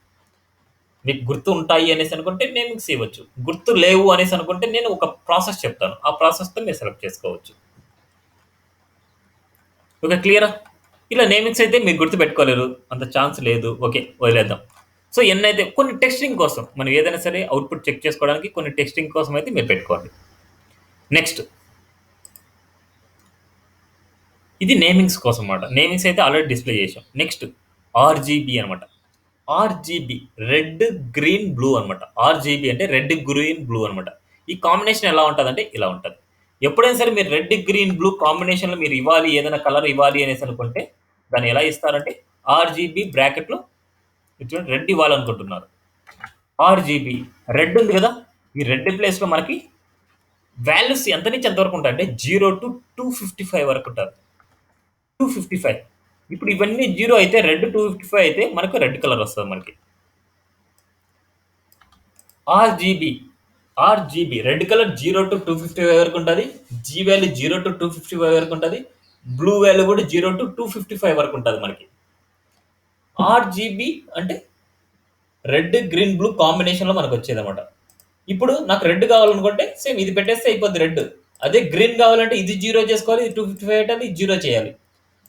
మీకు గుర్తు ఉంటాయి అనేసి అనుకుంటే నేమింగ్స్ ఇవ్వచ్చు. గుర్తు లేవు అనేసి అనుకుంటే నేను ఒక ప్రాసెస్ చెప్తాను, ఆ ప్రాసెస్తో మీరు సెలెక్ట్ చేసుకోవచ్చు. ఓకే, క్లియరా? ఇలా నేమింగ్స్ అయితే మీరు గుర్తు పెట్టుకోలేరు, అంత ఛాన్స్ లేదు. ఓకే, వదిలేద్దాం. సో ఎన్ని అయితే కొన్ని టెస్టింగ్ కోసం మనం ఏదైనా సరే అవుట్పుట్ చెక్ చేసుకోవడానికి కొన్ని టెస్టింగ్ కోసం అయితే మీరు పెట్టుకోండి. నెక్స్ట్ ఇది నేమింగ్స్ కోసం అనమాట. నేమింగ్స్ అయితే ఆల్రెడీ డిస్ప్లే చేసాం. నెక్స్ట్ ఆర్జీబీ అనమాట. ఆర్జీబీ రెడ్, గ్రీన్, బ్లూ అనమాట. ఆర్జీబీ అంటే రెడ్, గ్రీన్, బ్లూ అనమాట. ఈ కాంబినేషన్ ఎలా ఉంటుంది అంటే ఇలా ఉంటుంది. ఎప్పుడైనా సరే మీరు రెడ్, గ్రీన్, బ్లూ కాంబినేషన్లో మీరు ఇవ్వాలి, ఏదైనా కలర్ ఇవ్వాలి అనేసి అనుకుంటే దాన్ని ఎలా ఇస్తారంటే ఆర్జీబీ బ్రాకెట్లో రెడ్ ఇవ్వాలనుకుంటున్నారు. ఆర్జీబీ రెడ్ ఉంది కదా, ఈ రెడ్ ప్లేస్లో మనకి వాల్యూస్ ఎంత నుంచి ఎంతవరకు ఉంటాయి అంటే 0 to 255 వరకు ఉంటారు. 255. ఇప్పుడు ఇవన్నీ 0 అయితే రెడ్ 255 అయితే మనకు రెడ్ కలర్ వస్తుంది మనకి. ఆర్జీబీ రెడ్ కలర్ 0 to 255 వరకు ఉంటుంది. జీ వాల్యూ 0 to 255 వరకు ఉంటుంది. బ్లూ వాల్యూ కూడా 0 to 255 వరకు ఉంటుంది మనకి. ఆర్జీబీ అంటే రెడ్, గ్రీన్, బ్లూ కాంబినేషన్లో మనకు వచ్చేది అనమాట. ఇప్పుడు నాకు రెడ్ కావాలనుకుంటే సేమ్ ఇది పెట్టేస్తే అయిపోద్ది రెడ్. అదే గ్రీన్ కావాలంటే ఇది 0 చేసుకోవాలి, ఇది 255 పెట్టాలి, ఇది 0 చేయాలి.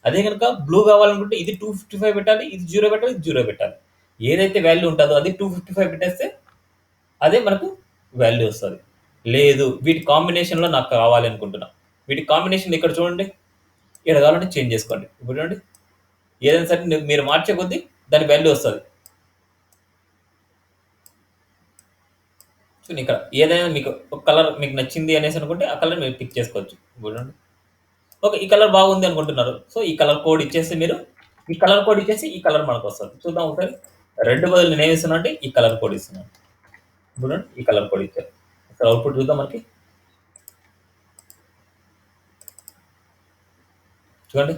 అదే కనుక బ్లూ కావాలనుకుంటే ఇది 255 పెట్టాలి, ఇది 0 పెట్టాలి, ఇది 0 పెట్టాలి. ఏదైతే వాల్యూ ఉంటుందో అది 255 పెట్టేస్తే అదే మనకు వాల్యూ వస్తుంది. లేదు వీటి కాంబినేషన్లో నాకు కావాలి అనుకుంటున్నా, వీటి కాంబినేషన్ ఇక్కడ చూడండి, ఇక్కడ కావాలంటే చేంజ్ చేసుకోండి. ఇప్పుడు చూడండి, ఏదైనా సరే మీరు మార్చే కొద్దీ దాని వాల్యూ వస్తుంది. సో ఇక్కడ ఏదైనా మీకు ఒక కలర్ మీకు నచ్చింది అనేసి అనుకుంటే ఆ కలర్ మీరు పిక్ చేసుకోవచ్చు. చూడండి, ఓకే, ఈ కలర్ బాగుంది అనుకుంటున్నారు. సో ఈ కలర్ కోడ్ ఇచ్చేసి మీరు ఈ కలర్ కోడ్ ఇచ్చేసి ఈ కలర్ మనకు వస్తుంది. చూద్దాం ఒకసారి. రెడ్ బదులు నేను ఏమి ఇస్తున్నా అంటే ఈ కలర్ కోడ్ ఇస్తున్నాను. చూడండి, ఈ కలర్ కోడ్ ఇచ్చారు. ఒకసారి అవుట్పుట్ చూద్దాం మనకి. చూడండి,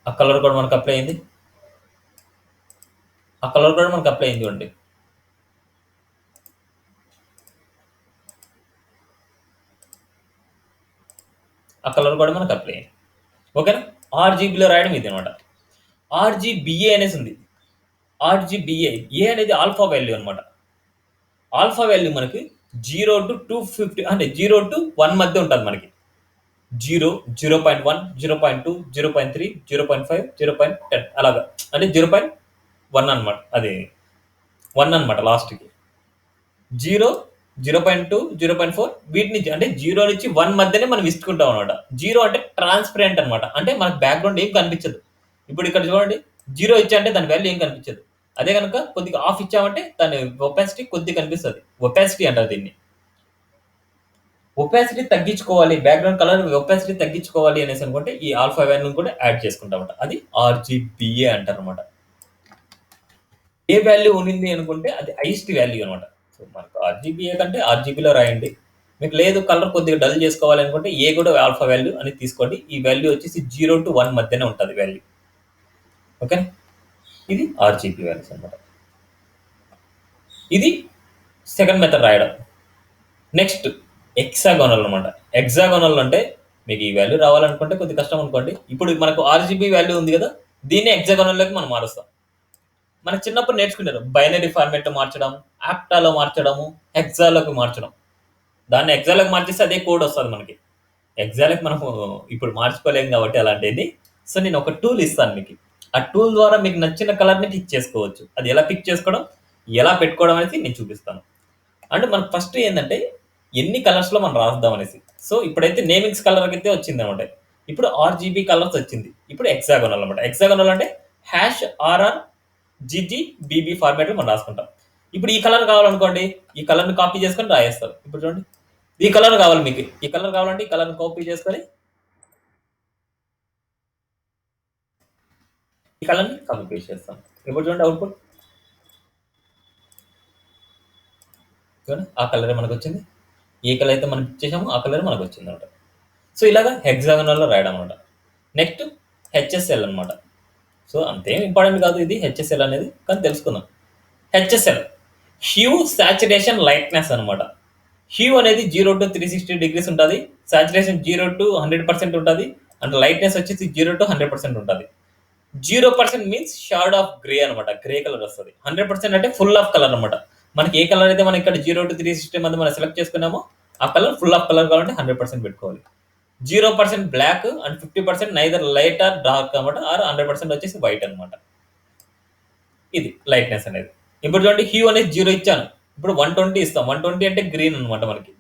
ఆ కలర్ కోడ్ మనకు అప్లై అయింది. ఆ కలర్ కోడ్ మనకు అప్లై అయింది. చూడండి, ఆ కలర్ కోడ్ మనకు అప్లై అయింది. ఓకేనా. ఆర్జీబీలో రాయడం ఇది అనమాట. ఆర్జీబీఏ అనేసి ఉంది. ఆర్జీబీఏ ఏ అనేది ఆల్ఫా వాల్యూ అనమాట. ఆల్ఫా వాల్యూ మనకి 0 to 250 అంటే 0 to 1 మధ్య ఉంటుంది మనకి. 0, 0.1, 0.2, 0.3, 0.5, 0.10 అలాగా. అంటే 0.1 అనమాట. అది 1 అనమాట లాస్ట్కి. 0, 0.2, 0.4 వీటిని అంటే 0 నుంచి 1 మధ్యనే మనం ఇస్తుకుంటాం అనమాట. 0 అంటే ట్రాన్స్పరెంట్ అనమాట. అంటే మనకు బ్యాక్గ్రౌండ్ ఏం కనిపించదు. ఇప్పుడు ఇక్కడ చూడండి, 0 ఇచ్చా అంటే దాని వాల్యూ ఏం కనిపించదు. అదే కనుక కొద్దిగా ఆఫ్ ఇచ్చామంటే దాని ఒపాసిటీ కొద్దిగా కనిపిస్తుంది. ఒపాసిటీ అంటారు దీన్ని. ఒపాసిటీ తగ్గించుకోవాలి, బ్యాక్గ్రౌండ్ కలర్ ఒపాసిటీ తగ్గించుకోవాలి అనేసి అనుకుంటే ఈ ఆల్ఫా వాల్యూని కూడా యాడ్ చేసుకుంటామంట. అది ఆర్జీబీఏ అంటారు అనమాట. ఏ వాల్యూ ఉన్నింది అనుకుంటే అది హైయెస్ట్ వాల్యూ అనమాట. సో మనకు ఆర్జీబీఏ కంటే ఆర్జీబీలో రాయండి. మీకు లేదు కలర్ కొద్దిగా డల్ చేసుకోవాలి అనుకుంటే ఏ కూడా ఆల్ఫా వాల్యూ అని తీసుకోండి. ఈ వాల్యూ వచ్చేసి 0 to 1 మధ్యనే ఉంటుంది వాల్యూ. ఓకే, ఇది ఆర్జీబీ వాల్యూస్ అనమాట. ఇది సెకండ్ మెథడ్ రాయడం. నెక్స్ట్ ఎక్సాగోనల్ అనమాట. ఎక్సాగోనల్ అంటే మీకు ఈ వాల్యూ రావాలనుకుంటే కొద్ది కష్టం అనుకోండి. ఇప్పుడు మనకు ఆర్జీబీ వాల్యూ ఉంది కదా, దీన్ని ఎక్సాగోనల్లోకి మనం మారుస్తాం. మనకు చిన్నప్పుడు నేర్చుకుంటారు బైనరీ ఫార్మేట్ మార్చడం, ఆప్టాలో మార్చడము, ఎగ్జాలోకి మార్చడం. దాన్ని ఎగ్జాలోకి మార్చేస్తే అదే కోడ్ వస్తుంది మనకి. ఎగ్జాలోకి మనము ఇప్పుడు మార్చుకోలేం కాబట్టి అలాంటిది. సో నేను ఒక టూల్ ఇస్తాను మీకు. ఆ టూల్ ద్వారా మీకు నచ్చిన కలర్ని పిక్ చేసుకోవచ్చు. అది ఎలా పిక్ చేసుకోవడం, ఎలా పెట్టుకోవడం అనేది నేను చూపిస్తాను. అంటే మనకు ఫస్ట్ ఏంటంటే ఎన్ని కలర్స్లో మనం రాద్దాం అనేసి. సో ఇప్పుడైతే నేమింగ్స్ కలర్ అయితే వచ్చింది అనమాట. ఇప్పుడు ఆర్జీబీ కలర్స్ వచ్చింది. ఇప్పుడు ఎక్సాగోనల్ అనమాట. ఎక్సాగోనల్ అంటే #RR GGBB ఫార్మాట్ మనం రాసుకుంటాం. ఇప్పుడు ఈ కలర్ కావాలనుకోండి, ఈ కలర్ని కాపీ చేసుకొని రాయేస్తారు. ఇప్పుడు చూడండి, ఈ కలర్ కావాలి మీకు. ఈ కలర్ కావాలంటే ఈ కలర్ని కాపీ చేసుకొని ఈ కలర్ని కాపీ పేస్ట్ చేస్తాం. ఇప్పుడు చూడండి అవుట్పుట్. చూడండి, ఆ కలరే మనకు వచ్చింది. ఏ కలర్ అయితే మనం పిక్ చేసామో ఆ కలర్ మనకు వచ్చింది అనమాట. సో ఇలాగా హెక్సాగోనల్లో రాయడం అనమాట. నెక్స్ట్ హెచ్ఎస్ఎల్ అనమాట. సో అంతేం ఇంపార్టెంట్ కాదు ఇది హెచ్ఎస్ఎల్ అనేది, కానీ తెలుసుకుందాం. హెచ్ఎస్ఎల్ హ్యూ సాచురేషన్ లైట్నెస్ అనమాట. హ్యూ అనేది 0 to 360 degrees ఉంటుంది. సాచురేషన్ 0 to 100% ఉంటుంది. అండ్ లైట్నెస్ వచ్చేసి 0 to 100% ఉంటుంది. 0% మీన్స్ షార్డ్ ఆఫ్ గ్రే అనమాట. గ్రే కలర్ వస్తుంది. 100% అంటే ఫుల్ ఆఫ్ కలర్ అనమాట. మనకి ఏ కలర్ అయితే మనం ఇక్కడ 0 to 360 మధ్య మనం సెలెక్ట్ చేసుకున్నామో ఆ కలర్ ఫుల్ ఆఫ్ కలర్ కావాలంటే 100% పెట్టుకోవాలి. 0% black and 50% neither light or dark అనమాట. ఆర్ 100% వచ్చేసి వైట్ అనమాట. ఇది లైట్నెస్ అనేది. ఇప్పుడు చూడండి, హ్యూ అనేది 0 ఇచ్చాను. ఇప్పుడు 120 ఇస్తాం. 120 అంటే గ్రీన్ అనమాట మనకి.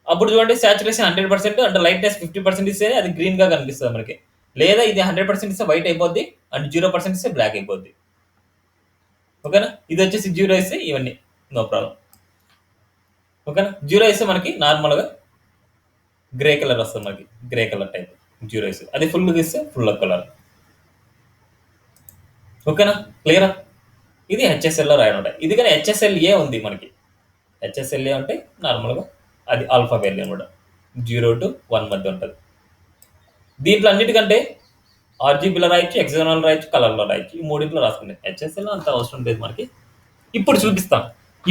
అప్పుడు చూడండి, సాచురేషన్ 100% అంటే లైట్నెస్ 50% ఇస్తేనే అది గ్రీన్ గా కనిపిస్తుంది మనకి. లేదా ఇది 100% ఇస్తే వైట్ అయిపోద్ది అండ్ 0% ఇస్తే బ్లాక్ అయిపోద్ది. ఓకేనా. ఇది వచ్చేసి 0 ఇస్తే ఇవన్నీ నో ప్రాబ్లం. ఓకేనా. 0 ఇస్తే మనకి నార్మల్ గా గ్రే కలర్ వస్తుంది మనకి. గ్రే కలర్ టైప్ 0 ఇస్తే. అది ఫుల్ ఇస్తే ఫుల్ కలర్. ఓకేనా, క్లియరా. ఇది హెచ్ఎస్ఎల్లో రాయడం. ఇది కానీ హెచ్ఎస్ఎల్ఏ ఉంది మనకి. హెచ్ఎస్ఎల్ఏ అంటే నార్మల్గా అది ఆల్ఫా వాల్యూ అనమాట. 0 to 1 మధ్య ఉంటుంది. దీంట్లో అన్నిటికంటే ఆర్జీబీలో రాయొచ్చు, ఎక్సాగోనల్ రాయొచ్చు, కలర్లో రాయొచ్చు. ఈ మూడింట్లో రాసుకుంటే హెచ్ఎస్ఎల్ అంత అవసరం లేదు మనకి. ఇప్పుడు చూపిస్తాం.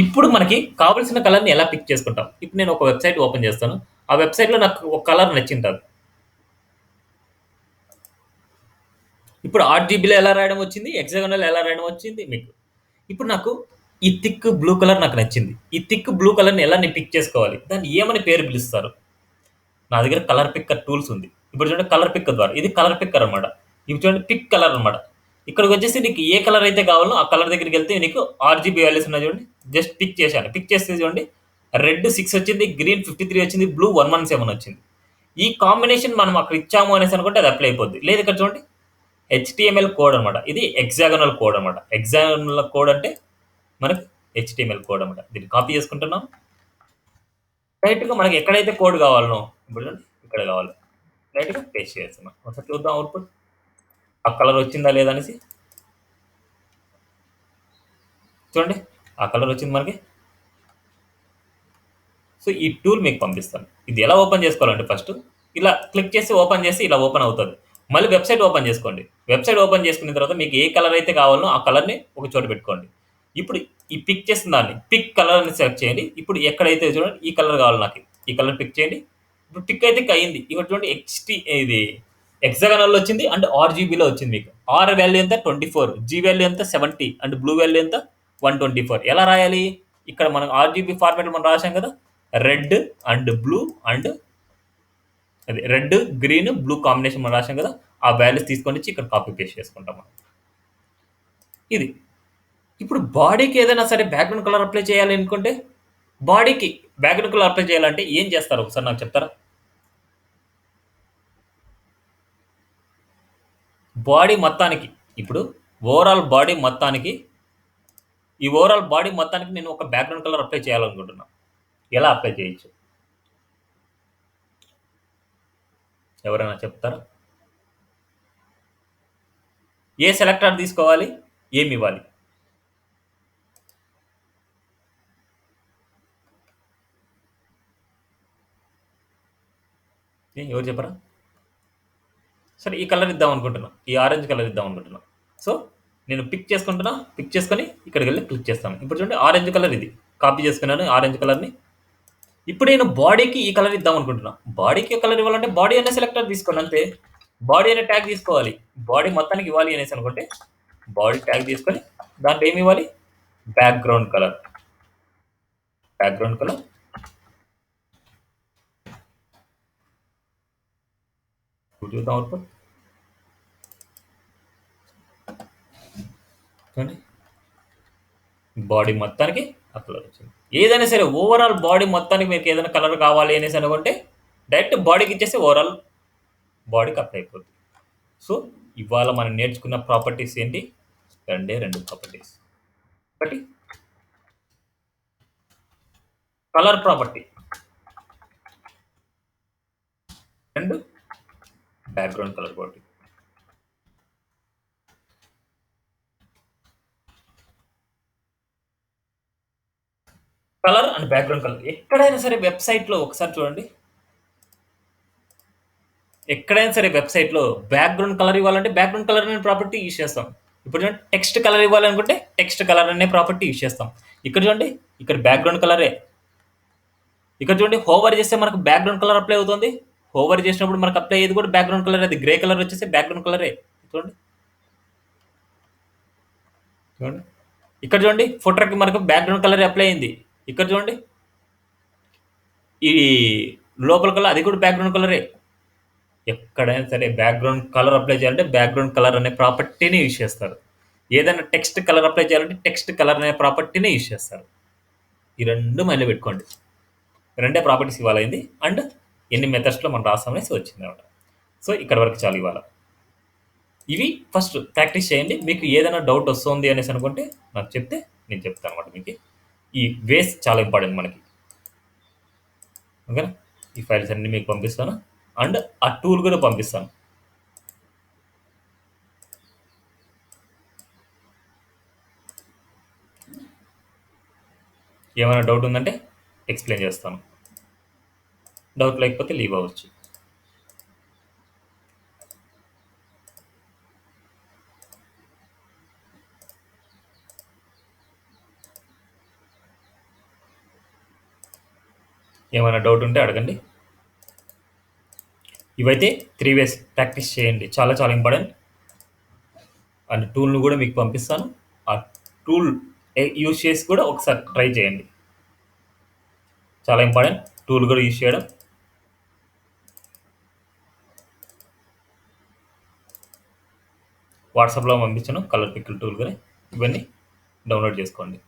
ఇప్పుడు మనకి కావాల్సిన కలర్ని ఎలా పిక్ చేసుకుంటాం. ఇప్పుడు నేను ఒక వెబ్సైట్ ఓపెన్ చేస్తాను. ఆ వెబ్సైట్లో నాకు ఒక కలర్ నచ్చింటుంది. ఇప్పుడు ఆర్జీబీలో ఎలా రాయడం వచ్చింది, ఎక్సాగోనల్ ఎలా రాయడం వచ్చింది మీకు. ఇప్పుడు నాకు ఈ థిక్ బ్లూ కలర్ నాకు నచ్చింది. ఈ థిక్ బ్లూ కలర్ని ఎలా నేను పిక్ చేసుకోవాలి, దాన్ని ఏమని పేరు పిలుస్తారు. నా దగ్గర కలర్ పిక్కర్ టూల్స్ ఉంది. ఇప్పుడు చూడండి, కలర్ పిక్కర్ ద్వారా ఇది కలర్ పిక్కర్ అనమాట. ఇప్పుడు చూడండి, పిక్ కలర్ అనమాట. ఇక్కడికి వచ్చేసి నీకు ఏ కలర్ అయితే కావాలో ఆ కలర్ దగ్గరికి వెళ్తే నీకు ఆర్జీబీ వాల్యూస్ ఉన్నాయి. చూడండి, జస్ట్ పిక్ చేశాను. పిక్ చేస్తే చూడండి, రెడ్ 6 వచ్చింది, గ్రీన్ 53 వచ్చింది, బ్లూ 117 వచ్చింది. ఈ కాంబినేషన్ మనం అక్కడ ఇచ్చాము అనేసి అనుకుంటే అది అప్లై అయిపోద్ది. లేదు ఇక్కడ చూడండి, హెచ్టిఎంఎల్ కోడ్ అనమాట. ఇది హెక్సాగనల్ కోడ్ అనమాట. హెక్సాగనల్ కోడ్ అంటే మనకు హెచ్టిఎంఎల్ కోడ్ అనమాట. దీన్ని కాపీ చేసుకుంటున్నాం. డైరెక్ట్‌గా మనకి ఎక్కడైతే కోడ్ కావాలనో ఇప్పుడు చూడండి ఇక్కడ కావాలి. డైరెక్ట్‌గా పేస్ట్ చేస్తున్నాం. ఒకసారి చూద్దాం అవుట్‌పుట్. ఆ కలర్ వచ్చిందా లేదా అనేసి. చూడండి ఆ కలర్ వచ్చింది మనకి. సో ఈ టూల్ మీకు పంపిస్తాను. ఇది ఎలా ఓపెన్ చేసుకోవాలంటే ఫస్ట్ ఇలా క్లిక్ చేసి ఓపెన్ చేసి ఇలా ఓపెన్ అవుతుంది. మళ్ళీ వెబ్సైట్ ఓపెన్ చేసుకోండి. వెబ్సైట్ ఓపెన్ చేసుకున్న తర్వాత మీకు ఏ కలర్ అయితే కావాలనో ఆ కలర్ని ఒక చోట పెట్టుకోండి. ఇప్పుడు ఈ పిక్ చేసిన దాన్ని పిక్ కలర్ అని సెలెక్ట్ చేయండి. ఇప్పుడు ఎక్కడైతే చూడండి ఈ కలర్ కావాలి నాకు, ఈ కలర్ పిక్ చేయండి. ఇప్పుడు పిక్ అయితే అయింది. ఇక్కడ చూడండి ఇది హెక్సాగనల్ వచ్చింది అండ్ ఆర్జీబీలో వచ్చింది. మీకు ఆర్ వాల్యూ ఎంత 24, జీ వాల్యూ ఎంత 70 అండ్ బ్లూ వాల్యూ ఎంత 124. ఎలా రాయాలి? ఇక్కడ మనం ఆర్జీబీ ఫార్మాట్ మనం రాసాం కదా, రెడ్ అండ్ బ్లూ అండ్ అది రెడ్ గ్రీన్ బ్లూ కాంబినేషన్ మనం రాసాం కదా, ఆ వాల్యూస్ తీసుకొని వచ్చి ఇక్కడ కాపీ పేస్ట్ చేసుకుంటాం మనం. ఇది ఇప్పుడు బాడీకి ఏదైనా సరే బ్యాక్గ్రౌండ్ కలర్ అప్లై చేయాలి అనుకుంటే, బాడీకి బ్యాక్గ్రౌండ్ కలర్ అప్లై చేయాలంటే ఏం చేస్తారు ఒకసారి నాకు చెప్తారా? బాడీ మొత్తానికి ఇప్పుడు ఓవరాల్ బాడీ మొత్తానికి ఈ ఓవరాల్ బాడీ మొత్తానికి నేను ఒక బ్యాక్గ్రౌండ్ కలర్ అప్లై చేయాలనుకుంటున్నా. ఎలా అప్లై చేయొచ్చు ఎవరైనా చెప్తారా? ఏ సెలెక్టర్ తీసుకోవాలి, ఏమి ఇవ్వాలి? ఎవరు చెప్పరా? సరే ఈ కలర్ ఇద్దాం అనుకుంటున్నా, ఈ ఆరెంజ్ కలర్ ఇద్దాం అనుకుంటున్నా. సో నేను పిక్ చేసుకుంటున్నా, పిక్ చేసుకొని ఇక్కడికి వెళ్ళి క్లిక్ చేస్తాను. ఇప్పుడు చూడండి ఆరెంజ్ కలర్ ఇది కాపీ చేసుకున్నాను ఆరెంజ్ కలర్ని. ఇప్పుడు నేను బాడీకి ఈ కలర్ ఇద్దాం అనుకుంటున్నా. బాడీకి కలర్ ఇవ్వాలంటే బాడీ అనే సెలెక్టర్ తీసుకోండి అంతే. బాడీ అనే ట్యాగ్ తీసుకోవాలి. బాడీ మొత్తానికి ఇవ్వాలి అనేసి అనుకుంటే బాడీ ట్యాగ్ తీసుకొని దాంట్లో ఏమి ఇవ్వాలి, బ్యాక్గ్రౌండ్ కలర్. బ్యాక్గ్రౌండ్ కలర్ చూద్దాం అవుట్పుట్. చూడండి బాడీ మొత్తానికి ఆ కలర్ వచ్చింది. ఏదైనా సరే ఓవరాల్ బాడీ మొత్తానికి మీకు ఏదైనా కలర్ కావాలి అనేసి అనుకుంటే డైరెక్ట్ బాడీకి ఇచ్చేసి ఓవరాల్ బాడీకి అప్లై అయిపోతుంది. సో ఇవాళ మనం నేర్చుకున్న ప్రాపర్టీస్ ఏంటి? రెండు ప్రాపర్టీస్. ఒకటి కలర్ ప్రాపర్టీ, రెండు background colour property. Colour and background colour ఎక్కడైనా సరే వెబ్సైట్లో ఒకసారి చూడండి. ఎక్కడైనా సరే వెబ్సైట్లో బ్యాక్గ్రౌండ్ కలర్ ఇవ్వాలంటే బ్యాక్గ్రౌండ్ కలర్ అనే ప్రాపర్టీ యూజ్ చేస్తాం. ఇప్పుడు చూడండి టెక్స్ట్ కలర్ ఇవ్వాలనుకుంటే టెక్స్ట్ కలర్ అనే ప్రాపర్టీ యూజ్ చేస్తాం. ఇక్కడ చూడండి ఇక్కడ బ్యాక్గ్రౌండ్ కలరే. ఇక్కడ చూడండి హోవర్ చేస్తే మనకు బ్యాక్గ్రౌండ్ కలర్ అప్లై అవుతుంది. హోవర్ చేసినప్పుడు మనకు అప్లై అయ్యేది కూడా బ్యాక్గ్రౌండ్ కలర్. అది గ్రే కలర్ వచ్చేసి బ్యాక్గ్రౌండ్ కలరే. చూడండి చూడండి ఇక్కడ చూడండి ఫోటోకి మనకు బ్యాక్గ్రౌండ్ కలర్ అప్లై అయింది. ఇక్కడ చూడండి ఈ లోపల కలర్ అది కూడా బ్యాక్గ్రౌండ్ కలరే. ఎక్కడైనా సరే బ్యాక్గ్రౌండ్ కలర్ అప్లై చేయాలంటే బ్యాక్గ్రౌండ్ కలర్ అనే ప్రాపర్టీని యూజ్ చేస్తారు. ఏదైనా టెక్స్ట్ కలర్ అప్లై చేయాలంటే టెక్స్ట్ కలర్ అనే ప్రాపర్టీని యూజ్ చేస్తారు. ఈ రెండు మైండ్లో పెట్టుకోండి. రెండే ప్రాపర్టీస్ ఇవ్వాలైంది అండ్ ఎన్ని మెథడ్స్లో మనం రాస్తామనేసి వచ్చింది అనమాట. సో ఇక్కడ వరకు చాలు ఇవాళ. ఇవి ఫస్ట్ ప్రాక్టీస్ చేయండి. మీకు ఏదైనా డౌట్ వస్తుంది అనేసి అనుకుంటే నాకు చెప్తే నేను చెప్తాను అనమాట. మీకు ఈ వేస్ చాలా ఇంపార్టెంట్ మనకి. ఓకేనా? ఈ ఫైల్స్ అన్ని మీకు పంపిస్తాను అండ్ ఆ టూల్ కూడా పంపిస్తాను. ఏమైనా డౌట్ ఉందంటే ఎక్స్ప్లెయిన్ చేస్తాను. డౌట్ లేకపోతే లీవ్ అవ్వచ్చు. ఏమైనా డౌట్ ఉంటే అడగండి. ఇవైతే 3 వేస్ ప్రాక్టీస్ చేయండి. చాలా చాలా ఇంపార్టెంట్. అండ్ టూల్ను కూడా మీకు పంపిస్తాను. ఆ టూల్ యూజ్ చేసి కూడా ఒకసారి ట్రై చేయండి. చాలా ఇంపార్టెంట్ టూల్ కూడా యూజ్ చేయడం. వాట్సాప్లో పంపించాను కలర్ పిక్కుల టూల్ కూడా. ఇవన్నీ డౌన్లోడ్ చేసుకోండి.